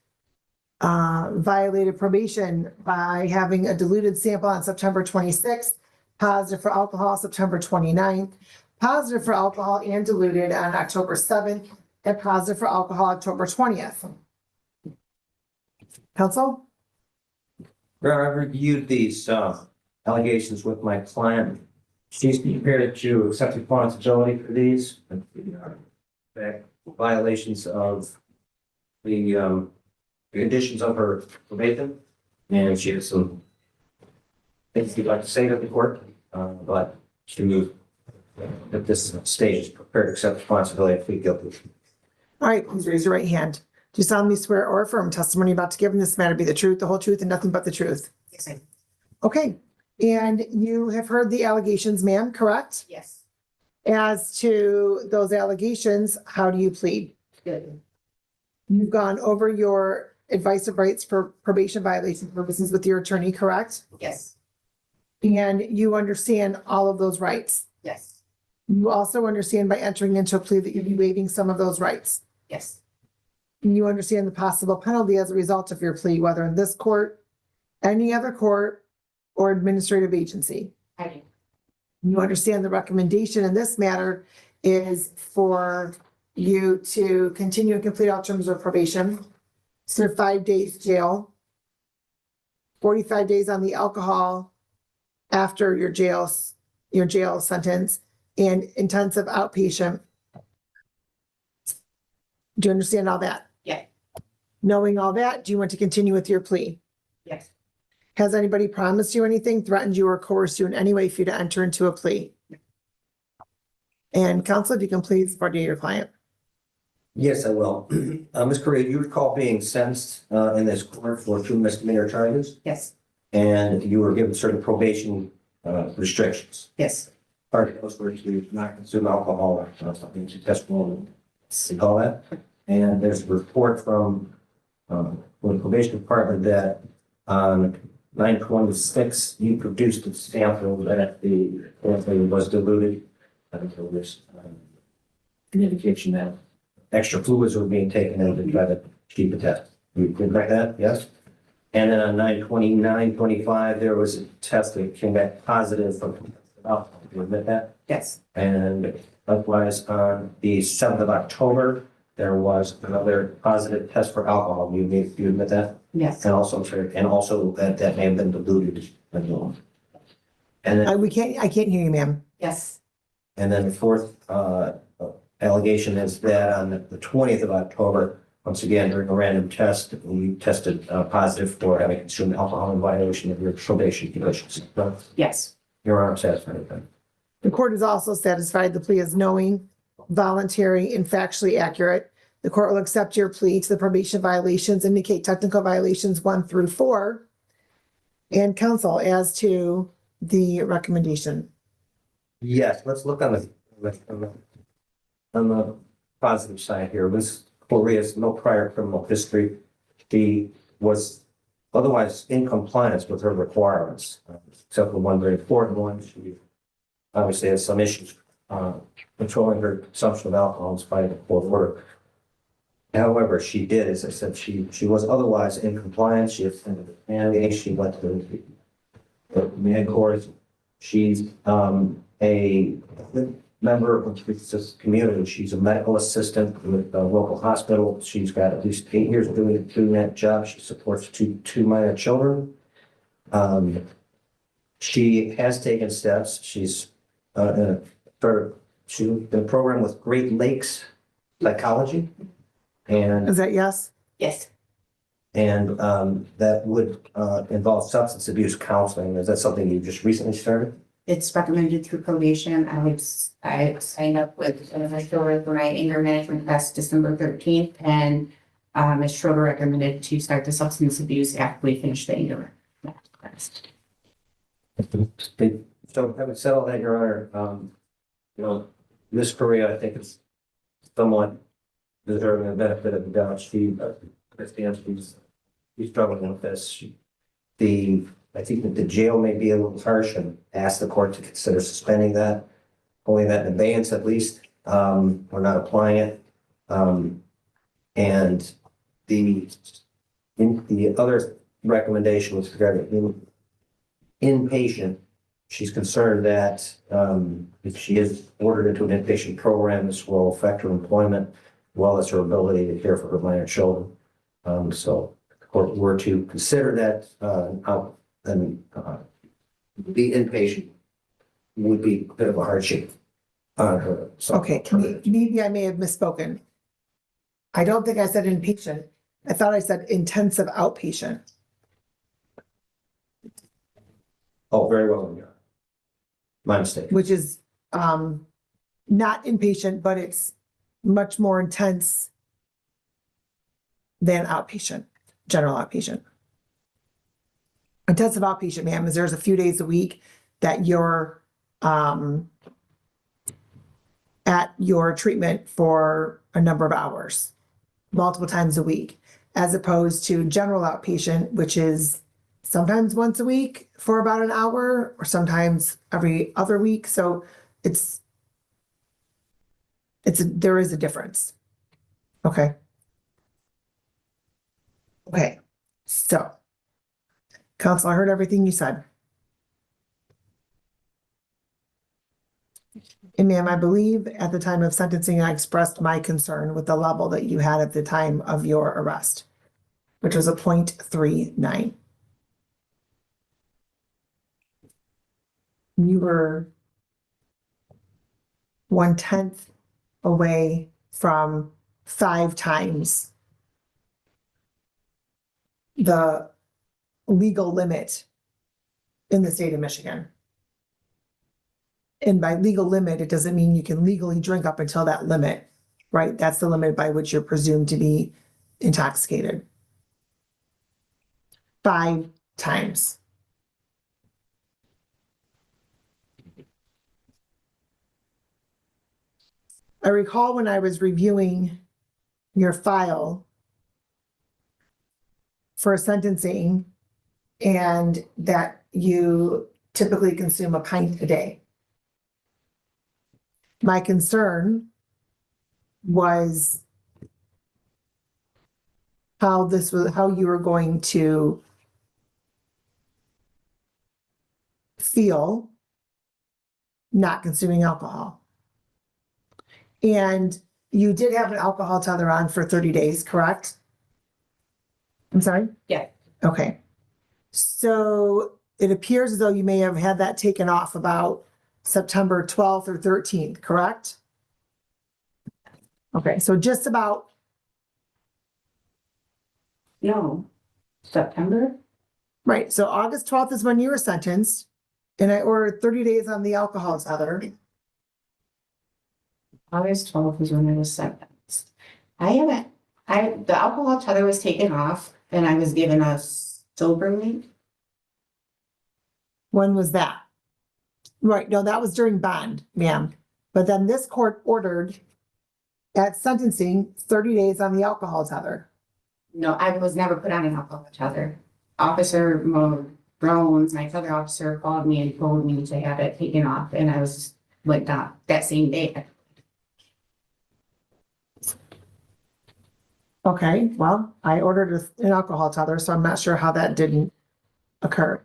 violated probation by having a diluted sample on September 26th, positive for alcohol September 29th, positive for alcohol and diluted on October 7th, and positive for alcohol October 20th. Counsel? Your Honor, I've reviewed these allegations with my client. She's prepared to accept responsibility for these violations of the conditions of her probation. And she has some things she'd like to say to the court, but she moved at this stage is prepared to accept responsibility and plead guilty. All right, please raise your right hand. Do you solemnly swear or affirm testimony about to give in this matter be the truth, the whole truth, and nothing but the truth? Yes, I. Okay, and you have heard the allegations, ma'am, correct? Yes. As to those allegations, how do you plead? Good. You've gone over your advice of rights for probation violation purposes with your attorney, correct? Yes. And you understand all of those rights. Yes. You also understand by entering into a plea that you'll be waiving some of those rights. Yes. And you understand the possible penalty as a result of your plea, whether in this court, any other court, or administrative agency. I do. You understand the recommendation in this matter is for you to continue and complete all terms of probation, serve 5 days jail, 45 days on the alcohol after your jail sentence, and intensive outpatient. Do you understand all that? Yeah. Knowing all that, do you want to continue with your plea? Yes. Has anybody promised you anything, threatened you, or coerced you in any way for you to enter into a plea? And counsel, if you can please party your client. Yes, I will. Ms. Correa, you recall being sentenced in this court for 2 misdemeanor charges, Yes. and you were given certain probation restrictions. Yes. Part of those were to not consume alcohol or something to test one, you call that. And there's a report from the probation department that on 9/26, you produced a sample that the sample was diluted. I think there was an indication that extra fluids were being taken in to try to keep the test. You correct that? Yes? And then on 9/29/25, there was a test that came back positive from alcohol. Do you admit that? Yes. And likewise, on the 7th of October, there was another positive test for alcohol. You admit that? Yes. And also, that may have been diluted. And then, I can't hear you, ma'am. Yes. and then the fourth, allegation is that on the 20th of October, once again, during a random test, we tested, positive for having consumed alcohol in violation of your probation conditions. So, Yes. Your Honor, satisfied with that? The court is also satisfied the plea is knowing, voluntary, and factually accurate. The court will accept your plea to the probation violations, indicate technical violations 1 through 4. And counsel as to the recommendation. Yes, let's look on the positive side here. Ms. Correa has no prior criminal history. She was otherwise in compliance with her requirements, except for one very important one. She obviously has some issues controlling her consumption of alcohol in spite of the court order. However, she did, as I said, she was otherwise in compliance. She attended the family, she went to the man course. She's a member of the community. She's a medical assistant with a local hospital. She's got at least 8 years doing that job. She supports two minor children. She has taken steps. She's she's in a program with Great Lakes Psychology. And Is that yes? Yes. that would involve substance abuse counseling. Is that something you just recently started? It's recommended through probation. I signed up with Stroller for my anger management class December 13th, and Ms. Stroller recommended to start the substance abuse after we finish the anger management class. So having said all that, Your Honor, Ms. Correa, I think it's somewhat deserving of the benefit of the doubt. She's struggling with this. I think that the jail may be a little harsh and ask the court to consider suspending that, holding that in abeyance at least, or not applying it. And the other recommendation with regard to inpatient, she's concerned that if she is ordered into an inpatient program, this will affect her employment as well as her ability to care for her minor children. So if the court were to consider that, then the inpatient would be a bit of a hardship on her. So, Okay, maybe I may have misspoken. I don't think I said inpatient. I thought I said intensive outpatient. Oh, very well, Your Honor. My mistake. Which is not inpatient, but it's much more intense than outpatient, general outpatient. Intensive outpatient, ma'am, is there's a few days a week that you're at your treatment for a number of hours, multiple times a week, as opposed to general outpatient, which is sometimes once a week for about an hour, or sometimes every other week. So there is a difference. Okay. Okay, so counsel, I heard everything you said. And ma'am, I believe at the time of sentencing, I expressed my concern with the level that you had at the time of your arrest, which was a 0.39. You were 1/10 away from 5 times the legal limit in the state of Michigan. And by legal limit, it doesn't mean you can legally drink up until that limit, right? That's the limit by which you're presumed to be intoxicated. 5 times. I recall when I was reviewing your file for sentencing and that you typically consume a pint a day. My concern was how you were going to feel not consuming alcohol. And you did have an alcohol tether on for 30 days, correct? I'm sorry? Yeah. Okay. So it appears as though you may have had that taken off about September 12th or 13th, correct? Okay, so just about, No, September? right, so August 12th is when you were sentenced, and I ordered 30 days on the alcohol tether. August 12th is when I was sentenced. The alcohol tether was taken off and I was given a sober week. When was that? Right, no, that was during bond, ma'am. But then this court ordered at sentencing 30 days on the alcohol tether. No, I was never put on an alcohol tether. Officer Brown, my other officer, called me and told me to have it taken off, and I was went down that same day. Okay, well, I ordered an alcohol tether, so I'm not sure how that didn't occur.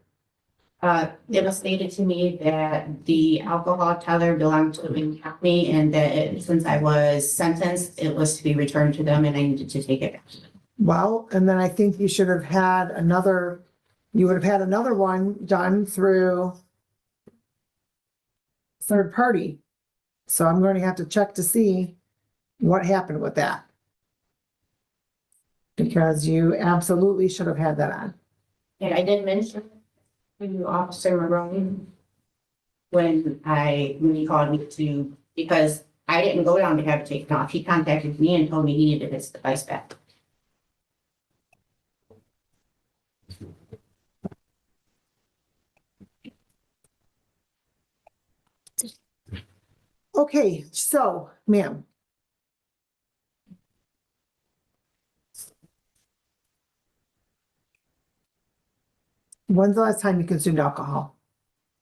It was stated to me that the alcohol tether belonged to the county and that since I was sentenced, it was to be returned to them and I needed to take it back. Well, and then I think you should have had you would have had another one done through third party. So I'm going to have to check to see what happened with that. Because you absolutely should have had that on. And I did mention to Officer Marone when he called me to, because I didn't go down to have it taken off. He contacted me and told me he needed his device back. Okay, so, ma'am. When's the last time you consumed alcohol?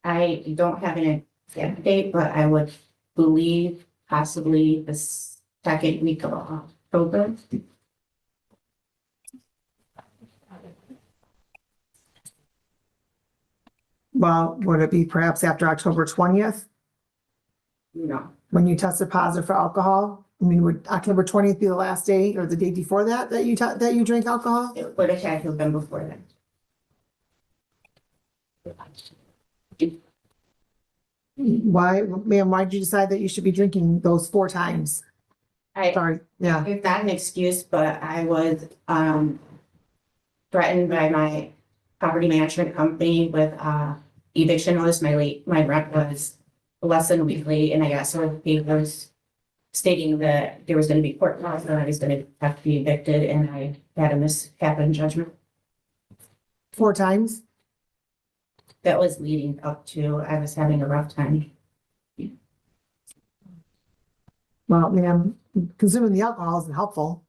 I don't have an exact date, but I would believe possibly the second week of October. Well, would it be perhaps after October 20th No, when you tested positive for alcohol? I mean, would October 20th be the last day or the day before that you drank alcohol? it would have had to have been before then. Why, ma'am, why did you decide that you should be drinking those 4 times? Sorry, yeah. It's not an excuse, but I was threatened by my property management company with eviction notice. My rent was less than a week late, and I got served papers stating that there was going to be court laws and I was going to have to be evicted, and I had a mishappen judgment. 4 times? That was leading up to I was having a rough time. Well, ma'am, consuming the alcohol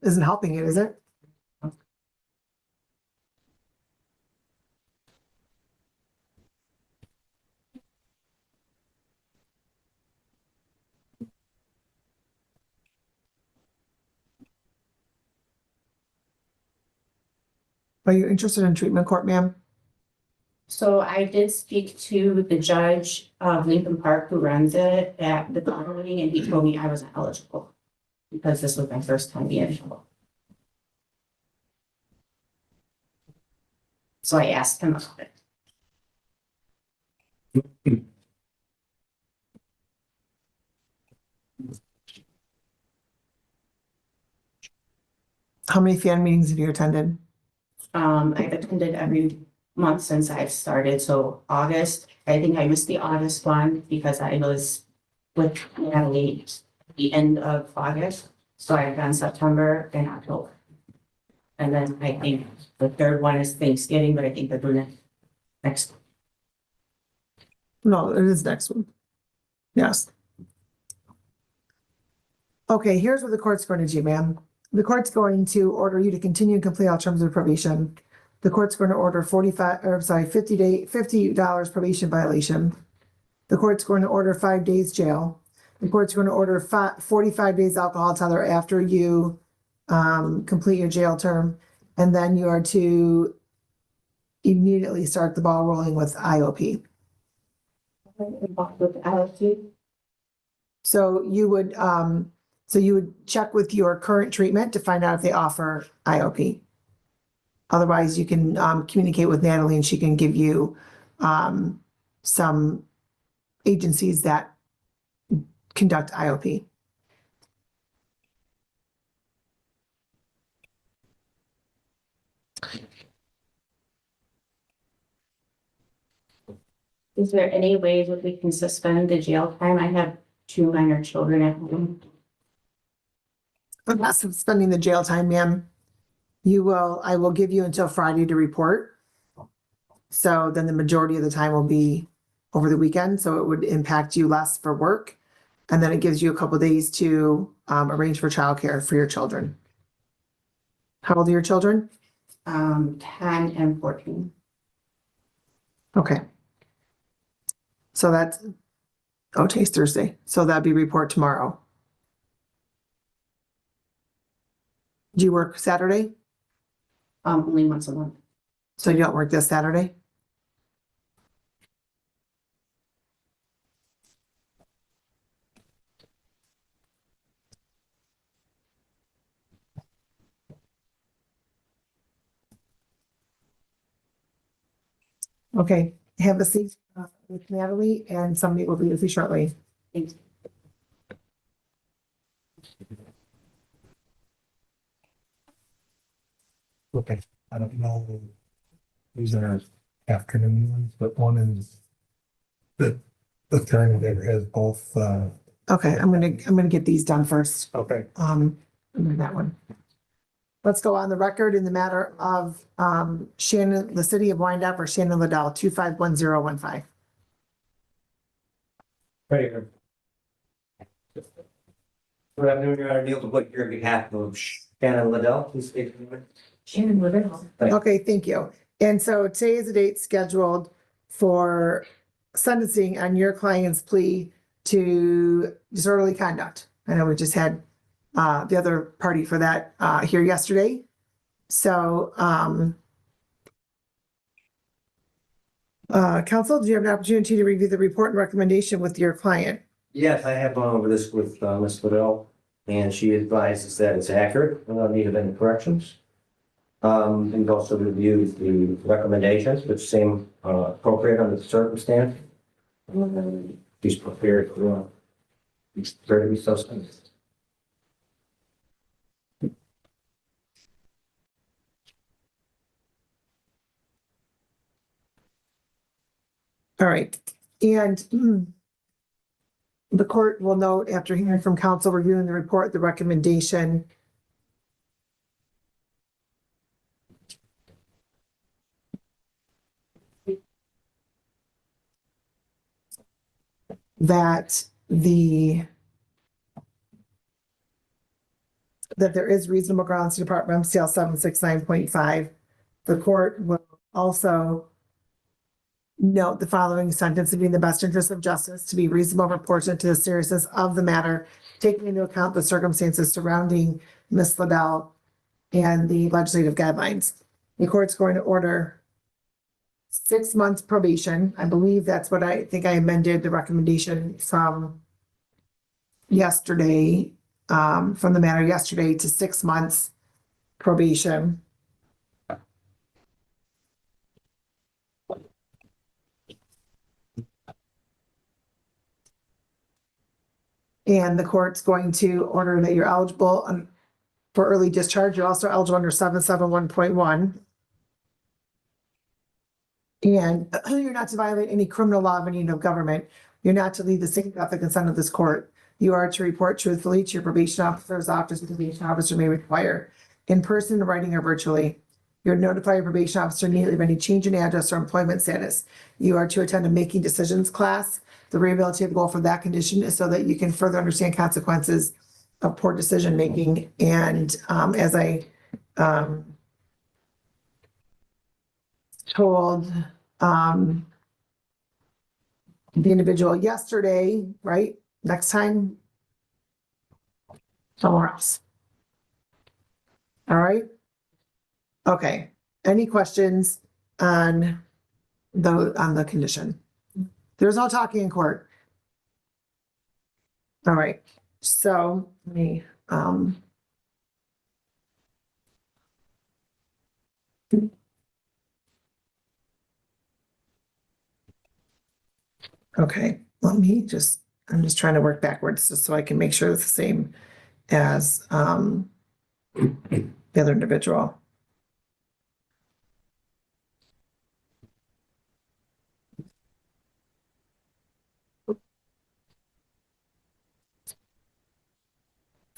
isn't helping it, is it? Are you interested in treatment court, ma'am? So I did speak to the judge of Lincoln Park who runs it at the bond meeting, and he told me I wasn't eligible because this was my first time being in trouble. So I asked him about it. How many fan meetings have you attended? I've attended every month since I've started. So August, I think I missed the August one because I was with Natalie at the end of August. So I've done September and October. And then I think the third one is Thanksgiving, but I think they're doing it next. No, it is next one. Yes. Okay, here's what the court's going to do, ma'am. The court's going to order you to continue and complete all terms of probation. The court's going to order $50 probation violation. The court's going to order 5 days jail. The court's going to order 45 days alcohol tether after you complete your jail term. And then you are to immediately start the ball rolling with IOP. involved with LSU. So you would check with your current treatment to find out if they offer IOP. Otherwise, you can communicate with Natalie and she can give you some agencies that conduct IOP. Is there any way that we can suspend the jail time? I have 2 minor children at home. I'm not suspending the jail time, ma'am. I will give you until Friday to report. So then the majority of the time will be over the weekend, so it would impact you less for work. And then it gives you a couple days to arrange for childcare for your children. How old are your children? 10 and 14. Okay. So today's Thursday, so that'd be report tomorrow. Do you work Saturday? Only once a month. So you don't work this Saturday? Okay, have a seat with Natalie and somebody will be with you shortly. Thanks. Okay, I don't know. These are afternoon ones, but one is the attorney that has both, Okay, I'm gonna get these done first. okay. And then that one. Let's go on the record in the matter of Shannon, the city of Wyandotte or Shannon Liddell, 251015. Right here. Good afternoon, Your Honor. Neil DeBook here on behalf of Shannon Liddell. Please state your name. Shannon Liddell. Okay, thank you. And so today is the date scheduled for sentencing on your client's plea to disorderly conduct. I know we just had the other party for that here yesterday. So counsel, do you have an opportunity to review the report and recommendation with your client? Yes, I have gone over this with Ms. Liddell, and she advises that it's accurate, without need of any corrections. And also reviewed the recommendations, which seem appropriate under the circumstance. She's prepared to be so sentenced. All right, and the court will note after hearing from counsel reviewing the report, the recommendation that there is reasonable grounds to depart from MCL 769.5. The court will also note the following sentence to be in the best interest of justice, to be reasonable proportionate to the seriousness of the matter, taking into account the circumstances surrounding Ms. Liddell and the legislative guidelines. The court's going to order 6 months probation. I believe that's what I think I amended the recommendation from yesterday, from the matter yesterday to 6 months probation. And the court's going to order that you're eligible for early discharge. You're also eligible under 771.1. And you're not to violate any criminal law of any of government. You're not to leave the state without the consent of this court. You are to report truthfully to your probation officer's office, the probation officer may require in person, writing, or virtually. You're to notify your probation officer immediately of any change in address or employment status. You are to attend a making decisions class. The rehabilitative goal for that condition is so that you can further understand consequences of poor decision making. And as I told the individual yesterday, right? Next time, somewhere else. All right. Okay. Any questions on the condition? There's no talking in court. All right, so let me, okay, I'm just trying to work backwards just so I can make sure it's the same as, the other individual.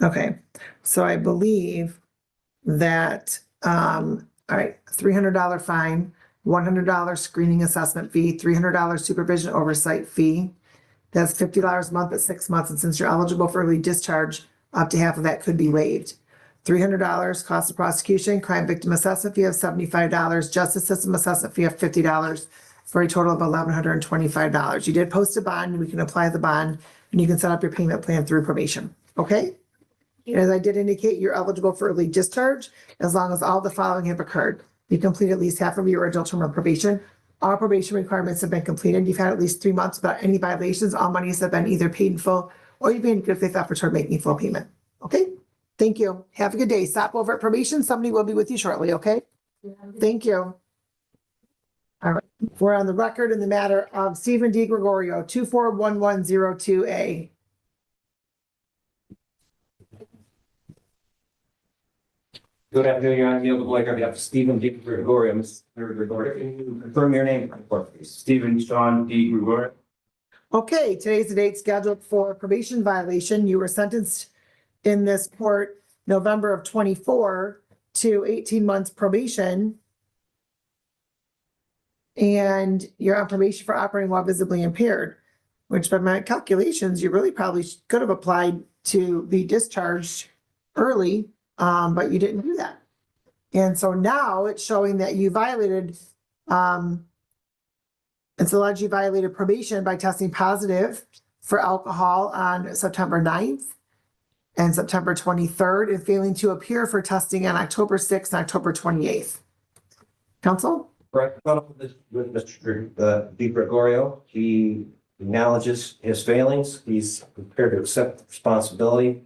Okay, so I believe that, all right, $300 fine, $100 screening assessment fee, $300 supervision oversight fee. That's $50 a month at 6 months, and since you're eligible for early discharge, up to half of that could be waived. $300 cost of prosecution, crime victim assessment fee of $75, justice system assessment fee of $50, for a total of $1,125. You did post a bond, we can apply the bond, and you can set up your payment plan through probation, okay? As I did indicate, you're eligible for early discharge as long as all the following have occurred. You complete at least half of your original term of probation. All probation requirements have been completed. You've had at least 3 months without any violations. All monies have been either paid in full or you've been in good faith effort toward making full payment. Okay? Thank you. Have a good day. Stop over at probation. Somebody will be with you shortly, okay? Thank you. All right. We're on the record in the matter of Stephen D. Gregorio, 241102A. Good afternoon, Your Honor. Neil Blake on behalf of Stephen D. Gregorio. Mr. Gregorio, can you confirm your name, please? Stephen Sean D. Gregorio. Okay, today's the date scheduled for probation violation. You were sentenced in this court November of 24 to 18 months probation. And you're on probation for operating while visibly impaired, which by my calculations, you really probably could have applied to be discharged early, but you didn't do that. And so now it's showing that you violated, it's alleged you violated probation by testing positive for alcohol on September 9th and September 23rd and failing to appear for testing on October 6th and October 28th. Counsel? Correct. With Mr. D. Gregorio, he acknowledges his failings. He's prepared to accept responsibility,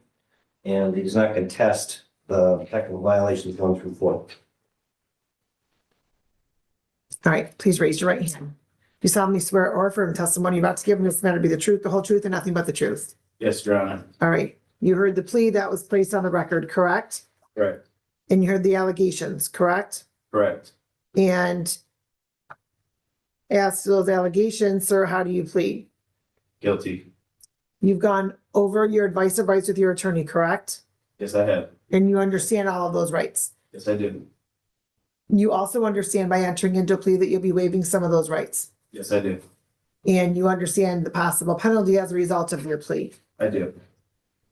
and he does not contest the technical violations going through court. All right, please raise your right hand. Do you solemnly swear or affirm testimony you're about to give in this matter to be the truth, the whole truth, and nothing but the truth? Yes, Your Honor. All right, you heard the plea that was placed on the record, correct? Correct. And you heard the allegations, correct? Correct. And as to those allegations, sir, how do you plead? Guilty. You've gone over your advice of rights with your attorney, correct? Yes, I have. And you understand all of those rights. Yes, I do. You also understand by entering into a plea that you'll be waiving some of those rights. Yes, I do. And you understand the possible penalty as a result of your plea. I do.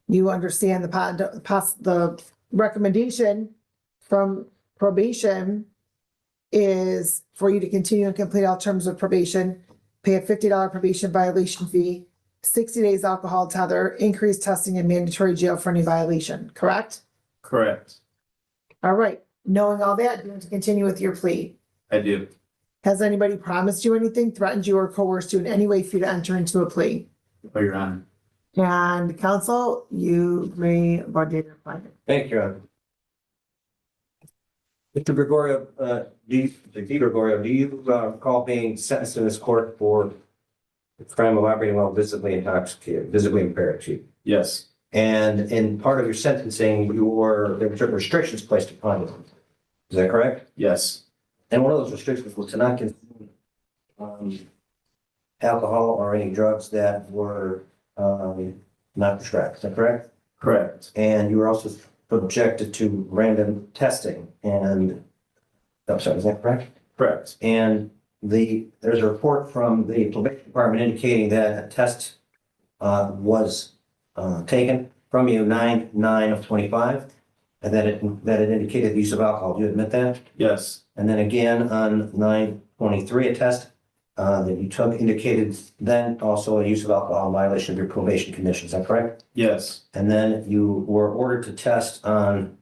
You understand the recommendation from probation is for you to continue and complete all terms of probation, pay a $50 probation violation fee, 60 days alcohol tether, increased testing and mandatory jail for any violation, correct? Correct. All right, knowing all that, do you want to continue with your plea? I do. Has anybody promised you anything, threatened you, or coerced you in any way for you to enter into a plea? Oh, Your Honor. And counsel, you may body your finding. Thank you, Your Honor. Mr. Gregorio, D. Gregorio, do you recall being sentenced in this court for the crime of operating while visibly intoxicated, visibly impaired, Chief? Yes. And in part of your sentencing, there were certain restrictions placed upon you. Is that correct? Yes. And one of those restrictions was to not consume alcohol or any drugs that were not prescribed. Is that correct? Correct. And you were also subjected to random testing. And I'm sorry, is that correct? Correct. And there's a report from the probation department indicating that a test was taken from you 9/9/25, and that it indicated the use of alcohol. Do you admit that? Yes. And then again on 9/23, a test that you took indicated then also a use of alcohol in violation of your probation conditions. Is that correct? Yes. And then you were ordered to test on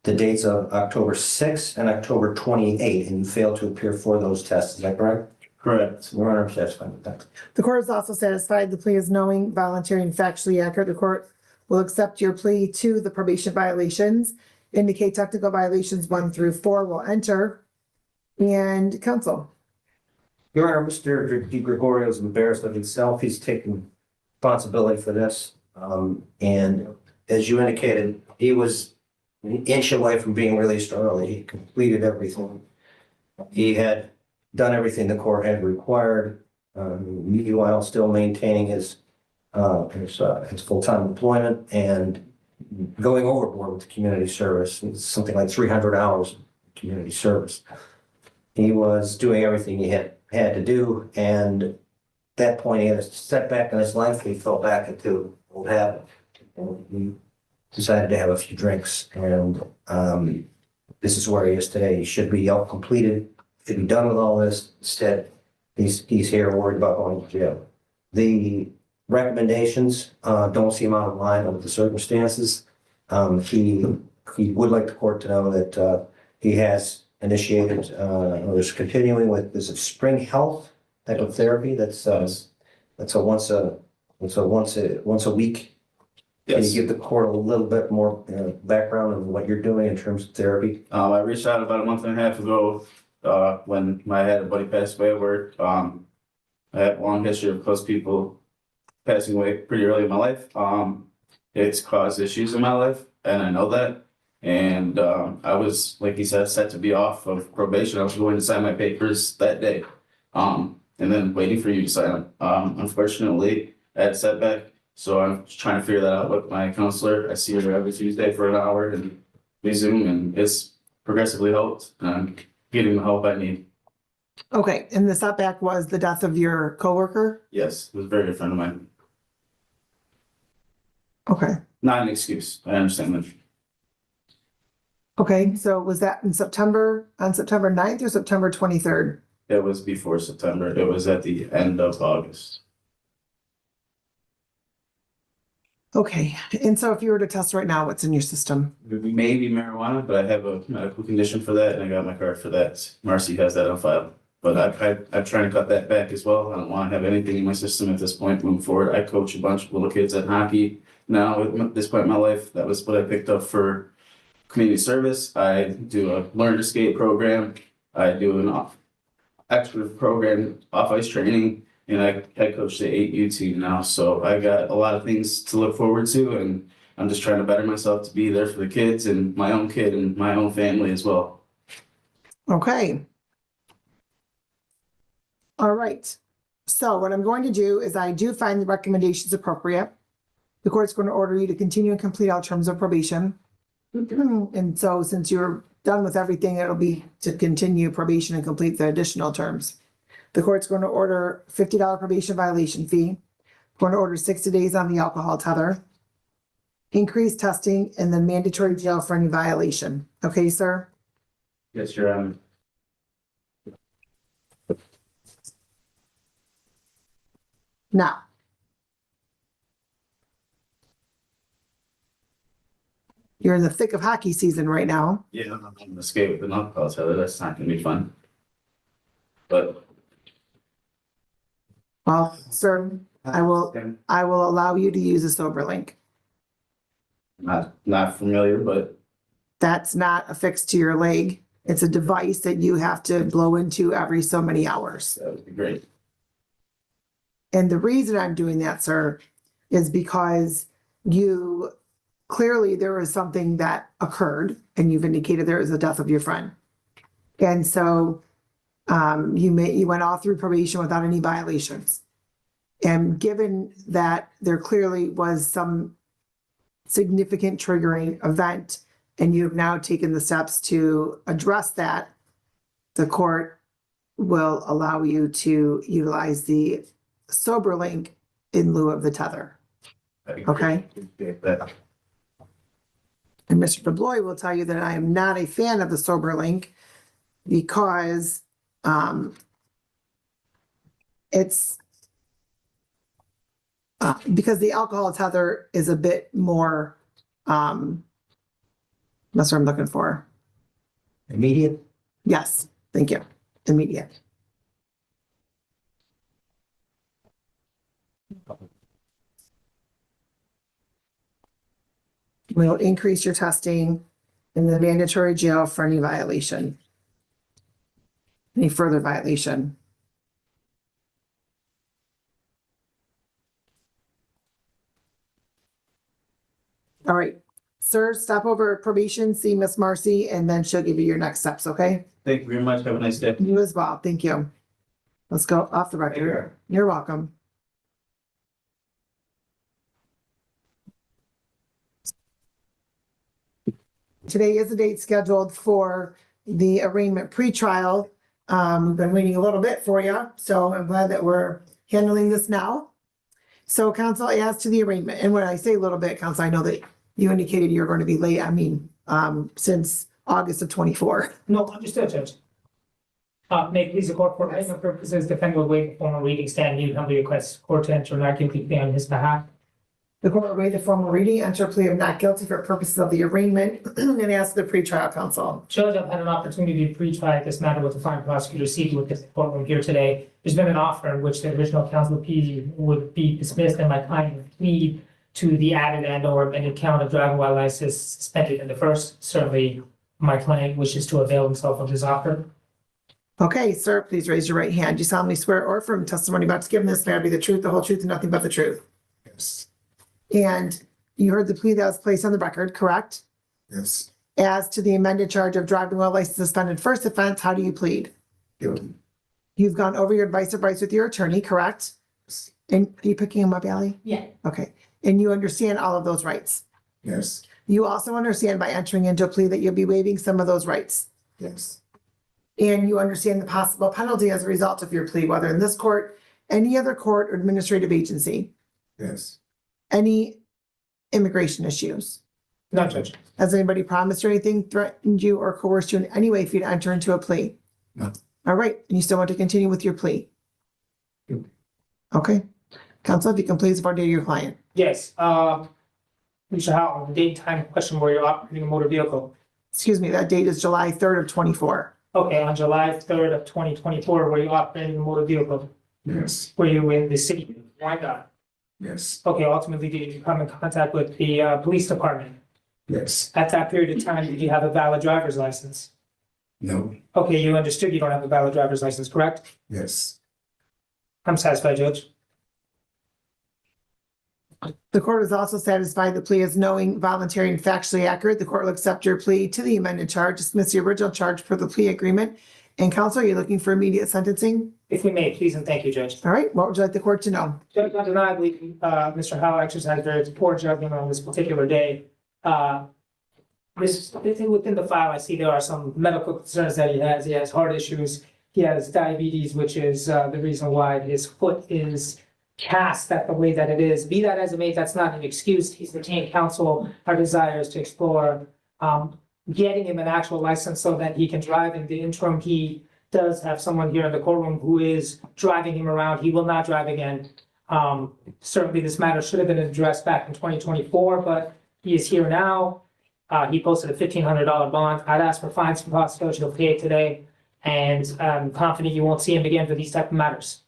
the dates of October 6th and October 28th, and you failed to appear for those tests. Is that correct? Correct. Your Honor, I'm satisfied with that. The court is also satisfied the plea is knowing, voluntary, and factually accurate. The court will accept your plea to the probation violations. Indicate technical violations 1 through 4 will enter. And counsel. Your Honor, Mr. Di Gregorio is embarrassed of himself. He's taking responsibility for this. And as you indicated, he was an inch away from being released early. He completed everything. He had done everything the court had required, meanwhile still maintaining his full-time employment and going overboard with the community service. It's something like 300 hours of community service. He was doing everything he had to do, and at that point, he had a setback in his life. He fell back into old habit. And he decided to have a few drinks, and this is where he is today. He should be all completed, should be done with all this. Instead, he's here worried about going to jail. The recommendations don't seem out of line with the circumstances. He would like the court to know that he has initiated or is continuing with this Spring Health type of therapy. That's a once a week. Can you give the court a little bit more background on what you're doing in terms of therapy? I reached out about a month and a half ago when I had a buddy pass away at work. I have a long history of close people passing away pretty early in my life. It's caused issues in my life, and I know that. And I was, like he said, set to be off of probation. I was going to sign my papers that day, and then waiting for you to sign them. Unfortunately, I had a setback, so I'm trying to figure that out with my counselor. I see her every Tuesday for an hour, and we Zoom, and it's progressively helped. And I'm getting the help I need. Okay, and the setback was the death of your coworker? Yes, it was a very good friend of mine. Okay. Not an excuse. I understand that. Okay, so was that in September, on September 9th or September 23rd? It was before September. It was at the end of August. Okay, and so if you were to test right now, what's in your system? Maybe marijuana, but I have a medical condition for that, and I got my card for that. Marcy has that on file. But I'm trying to cut that back as well. I don't want to have anything in my system at this point moving forward. I coach a bunch of little kids at hockey now at this point in my life. That was what I picked up for community service. I do a learn to skate program. I do an extra program, off ice training, and I head coach the 8U team now. So I got a lot of things to look forward to, and I'm just trying to better myself to be there for the kids and my own kid and my own family as well. Okay. All right. So what I'm going to do is I do find the recommendations appropriate. The court's going to order you to continue and complete all terms of probation. And so since you're done with everything, it'll be to continue probation and complete the additional terms. The court's going to order $50 probation violation fee. Going to order 60 days on the alcohol tether. Increased testing and then mandatory jail for any violation. Okay, sir? Yes, Your Honor. Now. You're in the thick of hockey season right now. Yeah, I'm going to skate with an alcohol tether. That's not going to be fun. But Well, sir, I will allow you to use a sober link. not familiar, but That's not affixed to your leg. It's a device that you have to blow into every so many hours. that would be great. And the reason I'm doing that, sir, is because you clearly there was something that occurred and you've indicated there was the death of your friend. And so you went all through probation without any violations. And given that there clearly was some significant triggering event and you've now taken the steps to address that, the court will allow you to utilize the sober link in lieu of the tether. Okay. That. And Mr. DeBloy will tell you that I am not a fan of the sober link because it's because the alcohol tether is a bit more that's what I'm looking for. Immediate? Yes, thank you. Immediate. We'll increase your testing in the mandatory jail for any violation. Any further violation. All right, sir, stop over at probation, see Miss Marcy, and then she'll give you your next steps, okay? Thank you very much. Have a nice day. You as well, thank you. Let's go off the record. You're welcome. Today is the date scheduled for the arraignment pretrial. We've been waiting a little bit for you, so I'm glad that we're handling this now. So counsel, as to the arraignment, and when I say a little bit, counsel, I know that you indicated you're going to be late, since August of 24. No, understood, Judge. May it please the court, for arraignment purposes, defendant will waive the formal reading stand. You humbly request court to enter not guilty plea on his behalf. The court will waive the formal reading, enter a plea of not guilty for purposes of the arraignment, and ask the pretrial counsel. Judge, I've had an opportunity to pre-try this matter with the fine prosecutor seated with this courtroom here today. There's been an offer in which the original counsel plea would be dismissed and my client would plead to the added and or amended count of driving while license suspended in the first. Certainly, my client wishes to avail himself of this offer. Okay, sir, please raise your right hand. Do you solemnly swear or affirm testimony about to give in this matter be the truth, the whole truth, and nothing but the truth? Yes. And you heard the plea that was placed on the record, correct? Yes. As to the amended charge of driving while license suspended first offense, how do you plead? Guilty. You've gone over your advice of rights with your attorney, correct? Yes. And are you picking him up, Ally? Yeah. Okay, and you understand all of those rights? Yes. You also understand by entering into a plea that you'll be waiving some of those rights? Yes. And you understand the possible penalty as a result of your plea, whether in this court, any other court or administrative agency, Yes. any immigration issues? No, Judge. Has anybody promised you anything, threatened you, or coerced you in any way for you to enter into a plea? No. All right, and you still want to continue with your plea? Yep. Okay. Counsel, if you can please validate your client. Yes, Mr. Howell, the date and time in question where you're operating a motor vehicle. Excuse me, that date is July 3rd of 24. Okay, on July 3rd of 2024, were you operating a motor vehicle? Yes. Were you in the city? Why not? Yes. Okay, ultimately, did you come in contact with the police department? Yes. At that period of time, did you have a valid driver's license? No. Okay, you understood you don't have a valid driver's license, correct? Yes. I'm satisfied, Judge. The court is also satisfied the plea is knowing, voluntary, and factually accurate. The court will accept your plea to the amended charge, dismiss the original charge per the plea agreement. And counsel, you're looking for immediate sentencing? If we may, please and thank you, Judge. All right, what would you like the court to know? Judge, undeniably, Mr. Howell exercised very poor judgment on this particular day. Within the file, I see there are some medical concerns that he has. He has heart issues. He has diabetes, which is the reason why his foot is cast that the way that it is. Be that as it may, that's not an excuse. He's retained counsel. Our desire is to explore getting him an actual license so that he can drive. In the interim, he does have someone here in the courtroom who is driving him around. He will not drive again. Certainly, this matter should have been addressed back in 2024, but he is here now. He posted a $1,500 bond. I'd ask for fines from prosecutor. He'll pay it today. And I'm confident you won't see him again for these type of matters.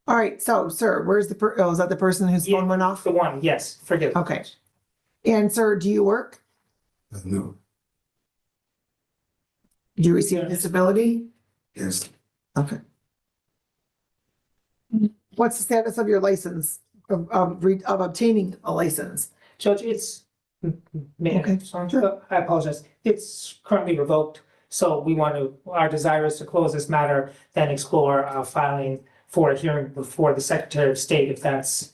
All right, so sir, where's the, is that the person whose phone went off? The one, yes, forgive. Okay. And sir, do you work? No. Do you receive a disability? Yes. Okay. What's the status of your license, of obtaining a license? Judge, it's, may Okay, I apologize. It's currently revoked. So we want to, our desire is to close this matter, then explore filing for a hearing before the Secretary of State. If that's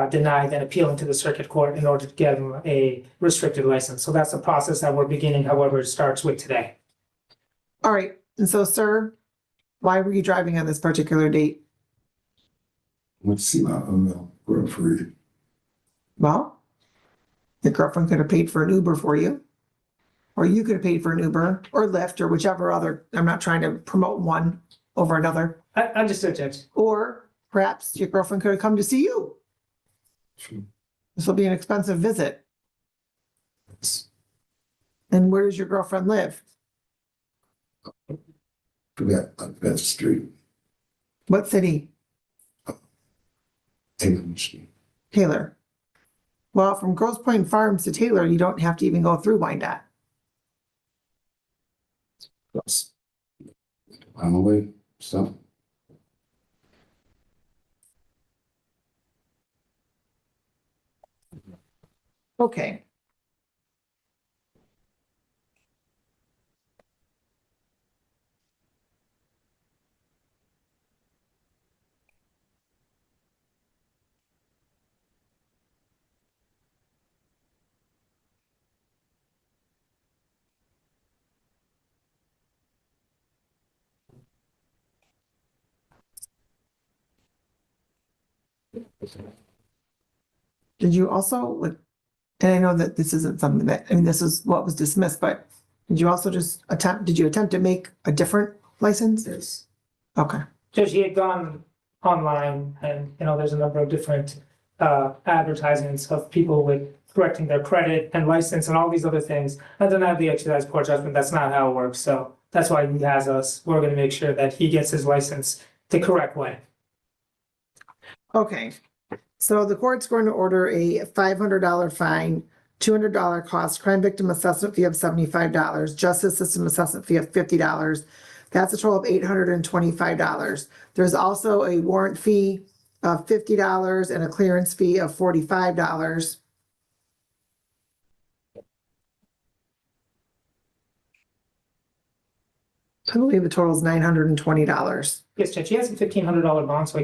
denied, then appealing to the circuit court in order to get him a restricted license. So that's the process that we're beginning. However, it starts with today. All right, and so sir, why were you driving on this particular date? Let's see my girlfriend. Well, your girlfriend could have paid for an Uber for you. Or you could have paid for an Uber or Lyft or whichever other, I'm not trying to promote one over another. I understood, Judge. Or perhaps your girlfriend could have come to see you. True. This will be an expensive visit. Yes. And where does your girlfriend live? Forgot on Beth Street. What city? Taylor. Well, from Grosse Point Farms to Taylor, you don't have to even go through Wyandotte. I'm away, so. Okay. Did you also, like, and I know that this isn't something that, I mean, this is what was dismissed, but did you also just did you attempt to make a different license? Yes. Okay, Judge, he had gone online and, there's a number of different advertisements of people with correcting their credit and license and all these other things. And then have the exercise court judgment, that's not how it works, so that's why he has us. We're gonna make sure that he gets his license the correct way. okay. So the court's going to order a $500 fine, $200 cost, crime victim assessment fee of $75, justice system assessment fee of $50. That's a total of $825. There's also a warrant fee of $50 and a clearance fee of $45. I believe the total is $920. Yes, Judge, he has a $1,500 bond, so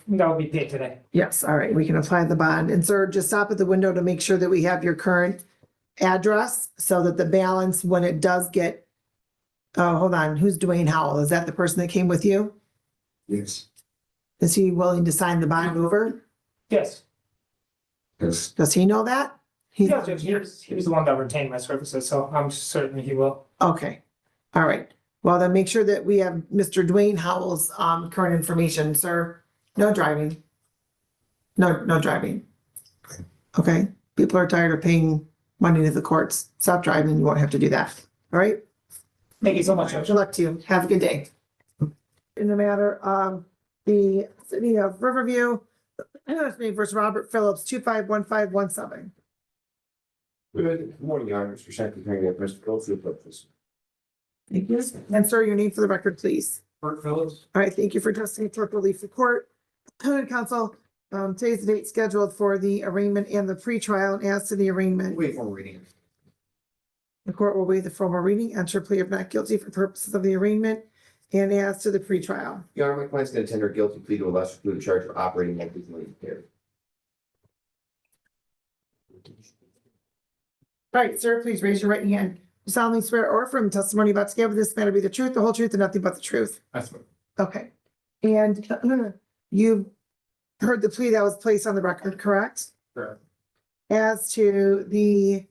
that will be paid today. Yes, all right, we can apply the bond. And sir, just stop at the window to make sure that we have your current address so that the balance, when it does get, oh, hold on, who's Dwayne Howell? Is that the person that came with you? Yes. Is he willing to sign the bond over? Yes, Yes. Does he know that? He's yeah, Judge, he was the one that retained my services, so I'm certain he will. okay, all right. Well, then make sure that we have Mr. Dwayne Howell's current information, sir. No driving. No driving. Okay, people are tired of paying money to the courts. Stop driving, you won't have to do that. All right? Thank you so much, Judge. Good luck to you. Have a good day. In the matter of the city of Riverview, versus Robert Phillips, 251517. Good morning, Your Honor, Mr. Secretary, Mr. Goldfield, please. Thank you. And sir, your name for the record, please. Bert Phillips. All right, thank you for trusting clerk will leave the court. Counsel, today's the date scheduled for the arraignment and the pretrial. And as to the arraignment, Wait for reading. the court will waive the formal reading, enter plea of not guilty for purposes of the arraignment. And as to the pretrial. Your Honor, my client's going to tender a guilty plea to a lesser included charge for operating negligently impaired. All right, sir, please raise your right hand. You solemnly swear or affirm testimony about to give this matter be the truth, the whole truth, and nothing but the truth. That's what. Okay. And you heard the plea that was placed on the record, correct? Correct. As to the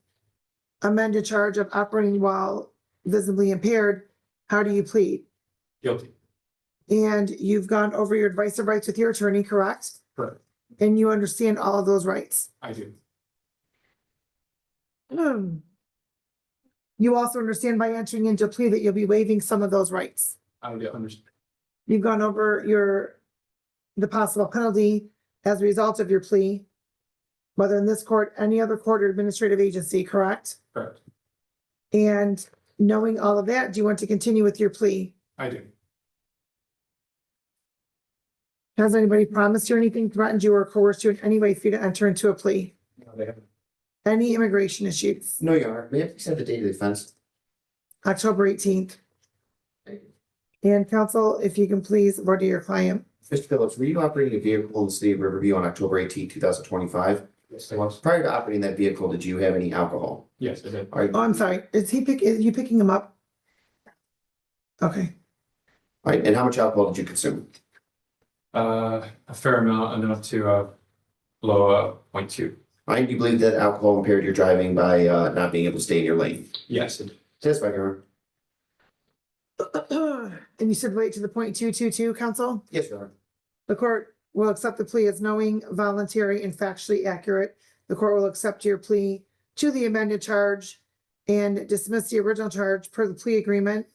amended charge of operating while visibly impaired, how do you plead? Guilty. And you've gone over your advice of rights with your attorney, correct? Correct. And you understand all of those rights. I do. You also understand by entering into a plea that you'll be waiving some of those rights. I would understand. You've gone over the possible penalty as a result of your plea, whether in this court, any other court or administrative agency, correct? Correct. And knowing all of that, do you want to continue with your plea? I do. Has anybody promised you anything, threatened you, or coerced you in any way for you to enter into a plea? No, they haven't. Any immigration issues? No, Your Honor, may I please have the date of the offense? October 18th. And counsel, if you can please order your client. Mr. Phillips, were you operating a vehicle in the city of Riverview on October 18, 2025? Yes, I was. Prior to operating that vehicle, did you have any alcohol? Yes, I did. All right, Oh, I'm sorry. Is you picking him up? Okay. all right, and how much alcohol did you consume? A fair amount, enough to blow 0.2. All right, do you believe that alcohol impaired your driving by not being able to stay in your lane? Yes, it did. Satisfied, Your Honor. And you stipulate to the .222, counsel? Yes, Your Honor. The court will accept the plea as knowing, voluntary, and factually accurate. The court will accept your plea to the amended charge and dismiss the original charge per the plea agreement.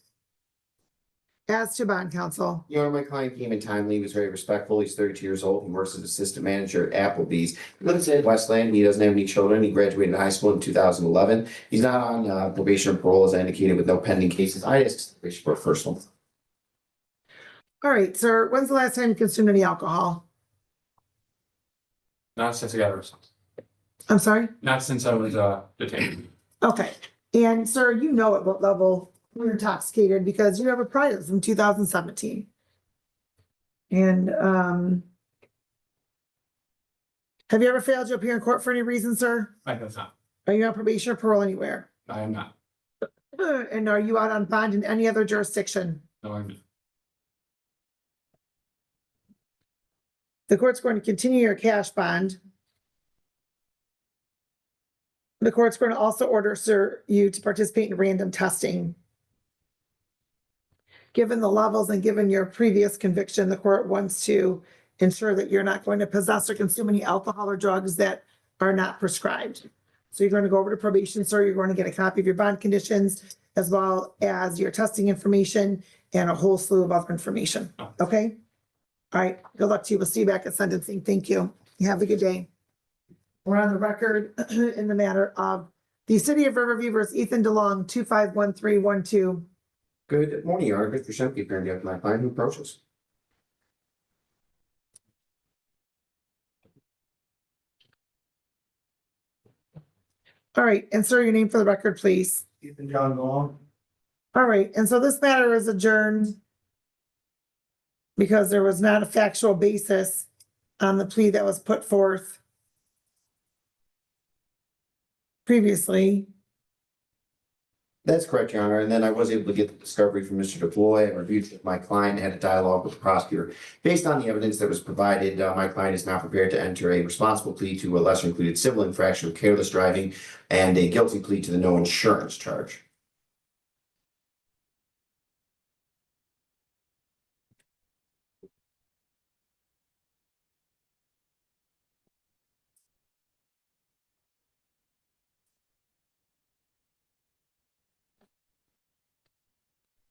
As to bond counsel. Your Honor, my client came in timely. He was very respectful. He's 32 years old. He works as assistant manager at Applebee's. He lives in Westland. He doesn't have any children. He graduated high school in 2011. He's not on probation or parole, as I indicated, with no pending cases. I asked for a first one. All right, sir, when's the last time you consumed any alcohol? Not since I got arrested. I'm sorry? Not since I was detained. Okay, and sir, you know at what level you're intoxicated because you have a prior from 2017. And have you ever failed to appear in court for any reason, sir? I have not. Are you on probation or parole anywhere? I am not. And are you out on bond in any other jurisdiction? No, I'm not. The court's going to continue your cash bond. The court's going to also order, sir, you to participate in random testing. Given the levels and given your previous conviction, the court wants to ensure that you're not going to possess or consume any alcohol or drugs that are not prescribed. So you're going to go over to probation, sir. You're going to get a copy of your bond conditions as well as your testing information and a whole slew of other information. Okay? All right. Good luck to you. We'll see you back at sentencing. Thank you. You have a good day. We're on the record in the matter of the City of Riverview versus Ethan DeLong, 251312. Good morning, Your Honor. Victor Shemke, appearing on my client who approaches. All right, and sir, your name for the record, please. Ethan John Long. All right, and so this matter is adjourned because there was not a factual basis on the plea that was put forth previously. That's correct, Your Honor. And then I was able to get the discovery from Mr. DePloy and reviewed with my client, had a dialogue with the prosecutor. Based on the evidence that was provided, my client is now prepared to enter a responsible plea to a lesser included civil infraction of careless driving and a guilty plea to the no insurance charge.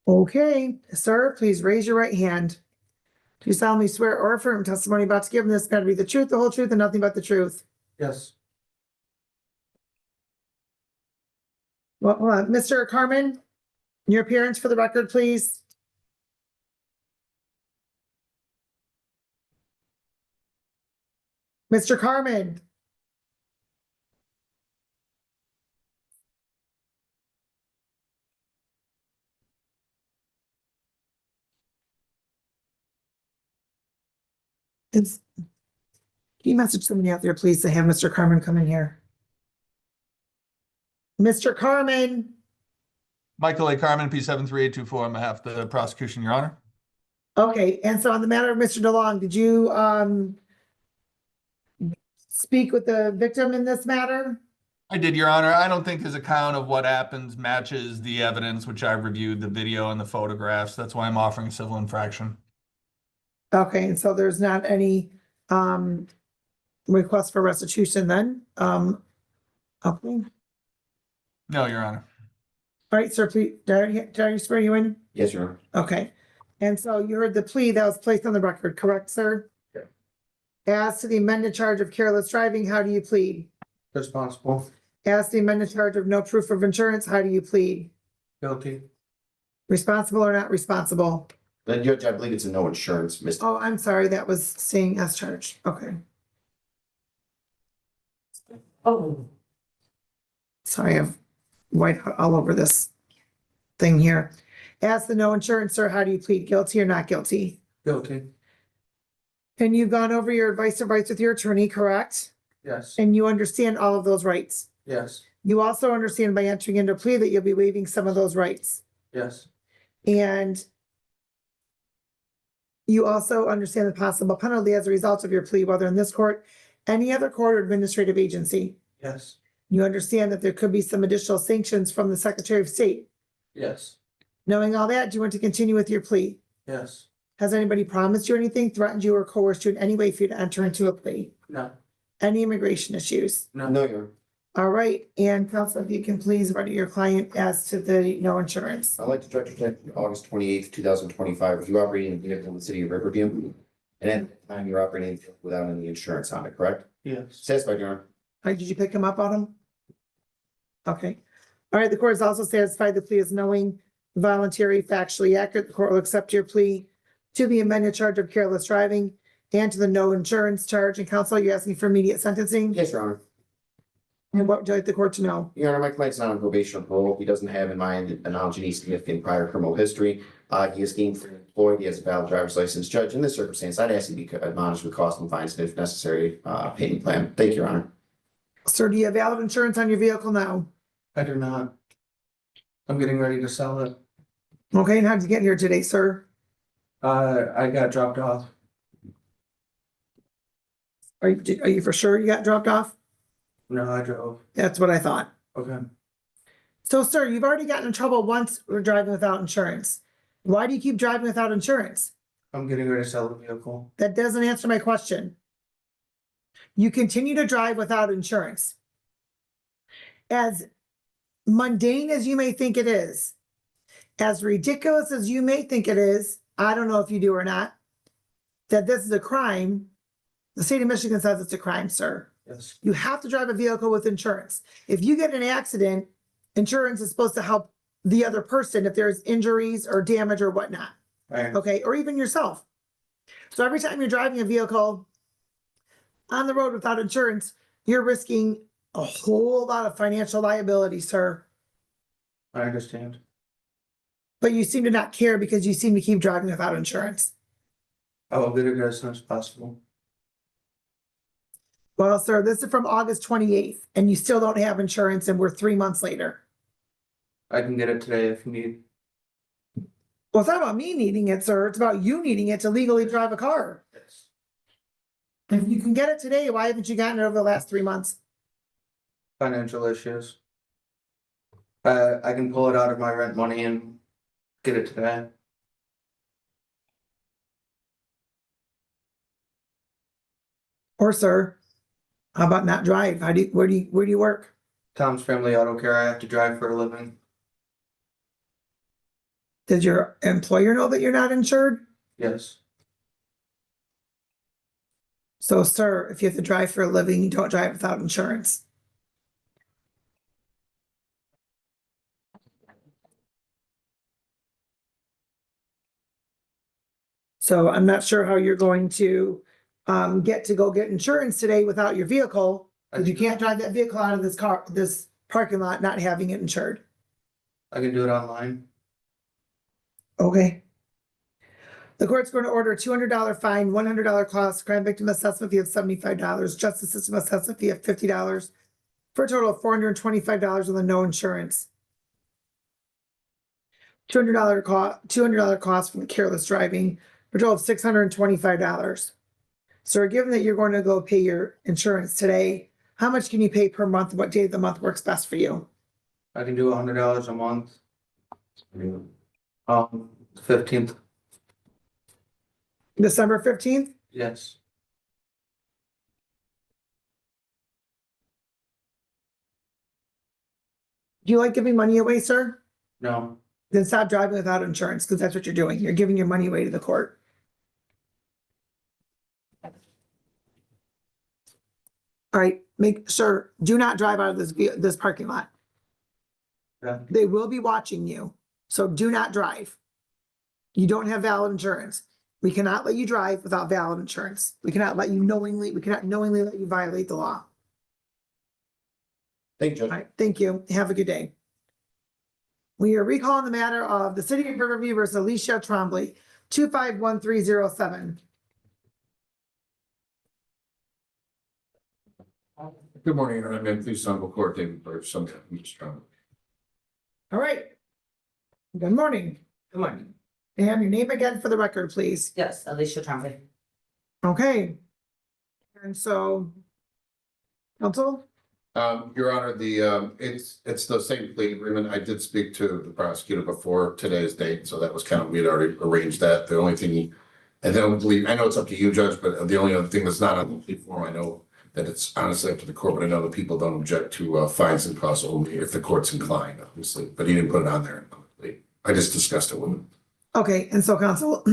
Okay, sir, please raise your right hand. Do you solemnly swear or affirm testimony about to give in this matter to be the truth, the whole truth, and nothing but the truth? Yes. Well, Mr. Carmen, your appearance for the record, please. Mr. Carmen. Can you message somebody out there, please, to have Mr. Carmen come in here? Mr. Carmen. Michael A. Carmen, P 73824 on behalf of the prosecution, Your Honor. Okay, and so on the matter of Mr. DeLong, did you speak with the victim in this matter? I did, Your Honor. I don't think his account of what happens matches the evidence, which I've reviewed, the video and the photographs. That's why I'm offering a civil infraction. Okay, and so there's not any request for restitution then? Okay. No, Your Honor. All right, sir, please, did I swear you in? Yes, Your Honor. Okay, and so you heard the plea that was placed on the record, correct, sir? Yeah. As to the amended charge of careless driving, how do you plead? Responsible. As to the amended charge of no proof of insurance, how do you plead? Guilty. Responsible or not responsible? Then, Judge, I believe it's a no insurance, Mr. Oh, I'm sorry, that was saying as charged, okay. Oh, Sorry, I've white all over this thing here. As the no insurance, sir, how do you plead, guilty or not guilty? Guilty. And you've gone over your advice of rights with your attorney, correct? Yes. And you understand all of those rights? Yes. You also understand by entering into a plea that you'll be waiving some of those rights. Yes. And you also understand the possible penalty as a result of your plea, whether in this court, any other court or administrative agency. Yes. You understand that there could be some additional sanctions from the Secretary of State. Yes. Knowing all that, do you want to continue with your plea? Yes. Has anybody promised you anything, threatened you, or coerced you in any way for you to enter into a plea? No. Any immigration issues? No, Your Honor. All right, and counsel, if you can please write to your client as to the no insurance. I'd like to direct your attention to August 28th, 2025. If you operating a vehicle in the city of Riverview, and at the time you're operating without any insurance on it, correct? Yes. Satisfied, Your Honor. All right, did you pick him up on him? Okay. All right, the court is also satisfied the plea is knowing, voluntary, factually accurate. The court will accept your plea to the amended charge of careless driving and to the no insurance charge. And counsel, you're asking for immediate sentencing? Yes, Your Honor. And what would you like the court to know? Your Honor, my client's not on probation or parole. He doesn't have in mind a knowledge of any significant prior criminal history. He is gainfully employed. He has a valid driver's license. Judge, in this circumstance, I'd ask you to be admonished with cost and fines and if necessary, payment plan. Thank you, Your Honor. Sir, do you have valid insurance on your vehicle now? I do not. I'm getting ready to sell it. Okay, and how did you get here today, sir? I got dropped off. Are you for sure you got dropped off? No, I drove. That's what I thought. Okay. So, sir, you've already gotten in trouble once for driving without insurance. Why do you keep driving without insurance? I'm getting ready to sell the vehicle. That doesn't answer my question. You continue to drive without insurance. As mundane as you may think it is, as ridiculous as you may think it is, I don't know if you do or not, that this is a crime. The state of Michigan says it's a crime, sir. Yes. You have to drive a vehicle with insurance. If you get in an accident, insurance is supposed to help the other person if there's injuries or damage or whatnot. Right. Okay, or even yourself. So every time you're driving a vehicle on the road without insurance, you're risking a whole lot of financial liability, sir. I understand. But you seem to not care because you seem to keep driving without insurance. I will get it as soon as possible. Well, sir, this is from August 28th, and you still don't have insurance, and we're 3 months later. I can get it today if you need. Well, it's not about me needing it, sir. It's about you needing it to legally drive a car. Yes. If you can get it today, why haven't you gotten it over the last 3 months? Financial issues. I can pull it out of my rent money and get it today. Or, sir, how about not drive? Where do you work? Tom's Family Auto Care. I have to drive for a living. Does your employer know that you're not insured? Yes. So, sir, if you have to drive for a living, you don't drive without insurance. So I'm not sure how you're going to get insurance today without your vehicle, because you can't drive that vehicle out of this parking lot not having it insured. I can do it online. Okay. The court's going to order a $200 fine, $100 cost, crime victim assessment fee of $75, justice system assessment fee of $50, for a total of $425 with a no insurance. $200 cost from the careless driving, for a total of $625. So given that you're going to go pay your insurance today, how much can you pay per month? What day of the month works best for you? I can do $100 a month. 15th. December 15th? Yes. Do you like giving money away, sir? No. Then stop driving without insurance, because that's what you're doing. You're giving your money away to the court. All right, make sure, do not drive out of this parking lot. Yeah. They will be watching you, so do not drive. You don't have valid insurance. We cannot let you drive without valid insurance. We cannot knowingly let you violate the law. Thank you, All Judge. right, thank you. Have a good day. We are recalling the matter of the City of Riverview versus Alicia Trombley, 251307. Good morning, Your Honor. I'm pleased to court David Burr, some Mr. Strong. All right. Good morning. Good morning. And your name again for the record, please. Yes, Alicia Trombley. Okay. And so, counsel? Your Honor, it's the same plea agreement. I did speak to the prosecutor before today's date, so that was we had already arranged that. The only thing, I know it's up to you, Judge, but the only other thing that's not on the plea form, I know that it's honestly up to the court, but I know that people don't object to fines and costs only if the court's inclined, obviously, but he didn't put it on there. I just discussed it with him. Okay, and so counsel,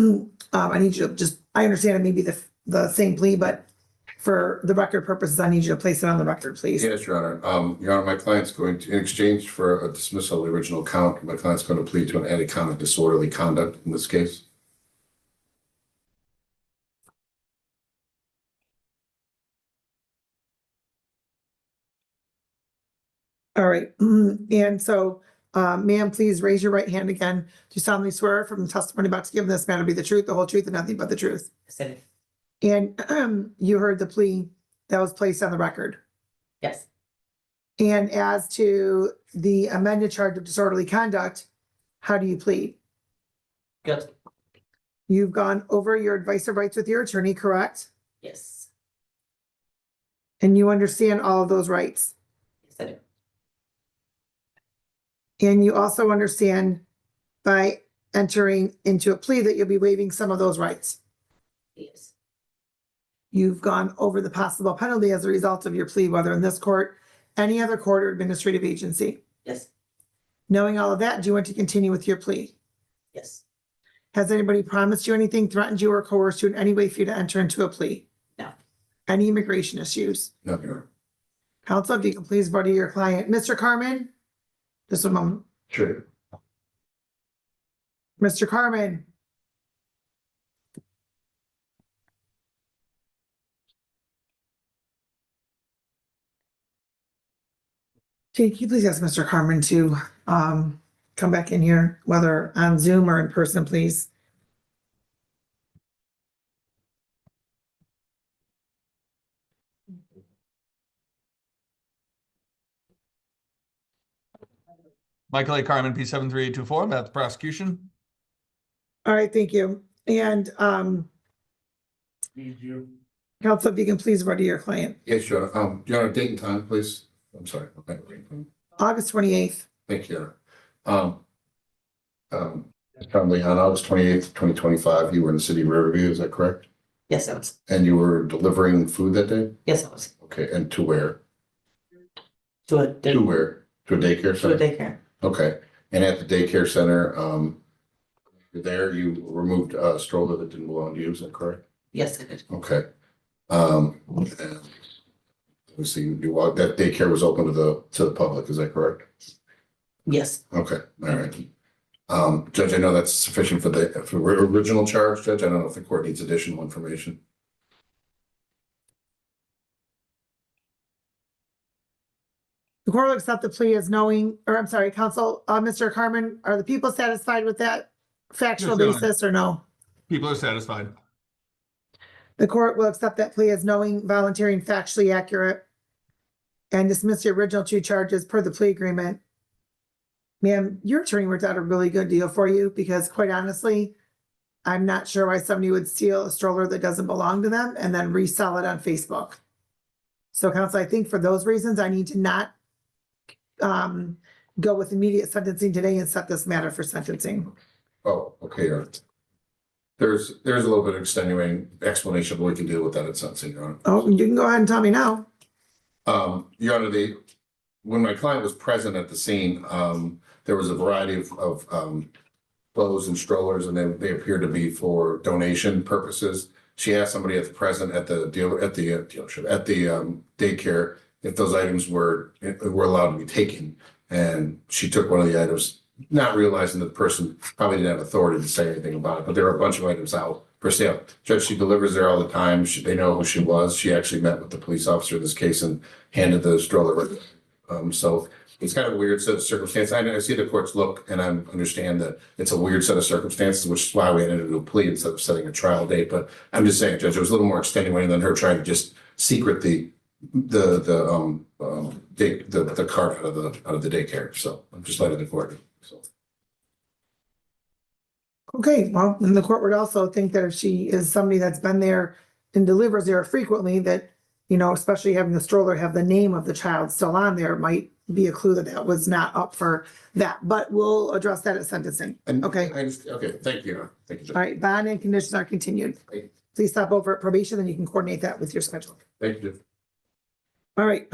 I need you to just, I understand it may be the same plea, but for the record purposes, I need you to place it on the record, please. Yes, Your Honor. Your Honor, my client's going to, in exchange for a dismissal of the original count, my client's going to plead to an added count of disorderly conduct in this case. All right, and so, ma'am, please raise your right hand again. Do you solemnly swear from the testimony about to give in this matter be the truth, the whole truth, and nothing but the truth? And you heard the plea that was placed on the record. Yes. And as to the amended charge of disorderly conduct, how do you plead? Good. You've gone over your advice of rights with your attorney, correct? Yes. And you understand all of those rights. Yes, I do. And you also understand by entering into a plea that you'll be waiving some of those rights. Yes. You've gone over the possible penalty as a result of your plea, whether in this court, any other court or administrative agency. Yes. Knowing all of that, do you want to continue with your plea? Yes. Has anybody promised you anything, threatened you, or coerced you in any way for you to enter into a plea? No. Any immigration issues? No, Your Honor. Counsel, if you can please vote to your client. Mr. Carmen? Just a moment. Sure. Mr. Carmen? Can you please ask Mr. Carmen to come back in here, whether on Zoom or in person, please? Michael A. Carmen, P73824, that's prosecution. All right, thank you. And counsel, if you can please vote to your client. Yes, Your Honor. Your Honor, date and time, please. I'm sorry. Okay. August 28th. Thank you, Your Honor. Probably on August 28th, 2025, you were in the city of Riverview, is that correct? Yes, I was. And you were delivering food that day? Yes, I was. Okay, and to where? To a To where? To a daycare center? daycare. Okay, and at the daycare center, there you removed a stroller that didn't belong to you, is that correct? Yes, I did. Okay. And let's see, that daycare was open to the public, is that correct? Yes. Okay, all right. Judge, I know that's sufficient for the original charge, Judge. I don't know if the court needs additional information. The court will accept the plea as knowing, or I'm sorry, counsel, Mr. Carmen, are the people satisfied with that factual Yes, Your Honor. basis or no? People are satisfied. The court will accept that plea as knowing, voluntary, and factually accurate and dismiss the original two charges per the plea agreement. Ma'am, your attorney worked out a really good deal for you because quite honestly, I'm not sure why somebody would steal a stroller that doesn't belong to them and then resell it on Facebook. So counsel, I think for those reasons, I need to not go with immediate sentencing today and set this matter for sentencing. Oh, okay, Your Honor. There's a little bit of extenuating explanation of what we can deal with that at sentencing, Your Honor. Oh, you can go ahead and tell me now. Your Honor, when my client was present at the scene, there was a variety of clothes and strollers, and they appeared to be for donation purposes. She asked somebody at the daycare if those items were allowed to be taken, and she took one of the items, not realizing that the person probably didn't have authority to say anything about it, but there were a bunch of items out for sale. Judge, she delivers there all the time. They know who she was. She actually met with the police officer in this case and handed the stroller. So it's kind of a weird set of circumstances. I see the courts look, and I understand that it's a weird set of circumstances, which is why we ended into a plea instead of setting a trial date. But I'm just saying, Judge, it was a little more extenuating than her trying to just secret the cart out of the daycare. So I'm just letting the court. So. Okay, well, and the court would also think that if she is somebody that's been there and delivers there frequently, that, you know, especially having the stroller have the name of the child still on there might be a clue that that was not up for that, but we'll address that at sentencing. Okay. Okay, thank you. Thank you, Judge. All right, bond and conditions are continued. Please stop over at probation, then you can coordinate that with your schedule. Thank you, Judge. All right,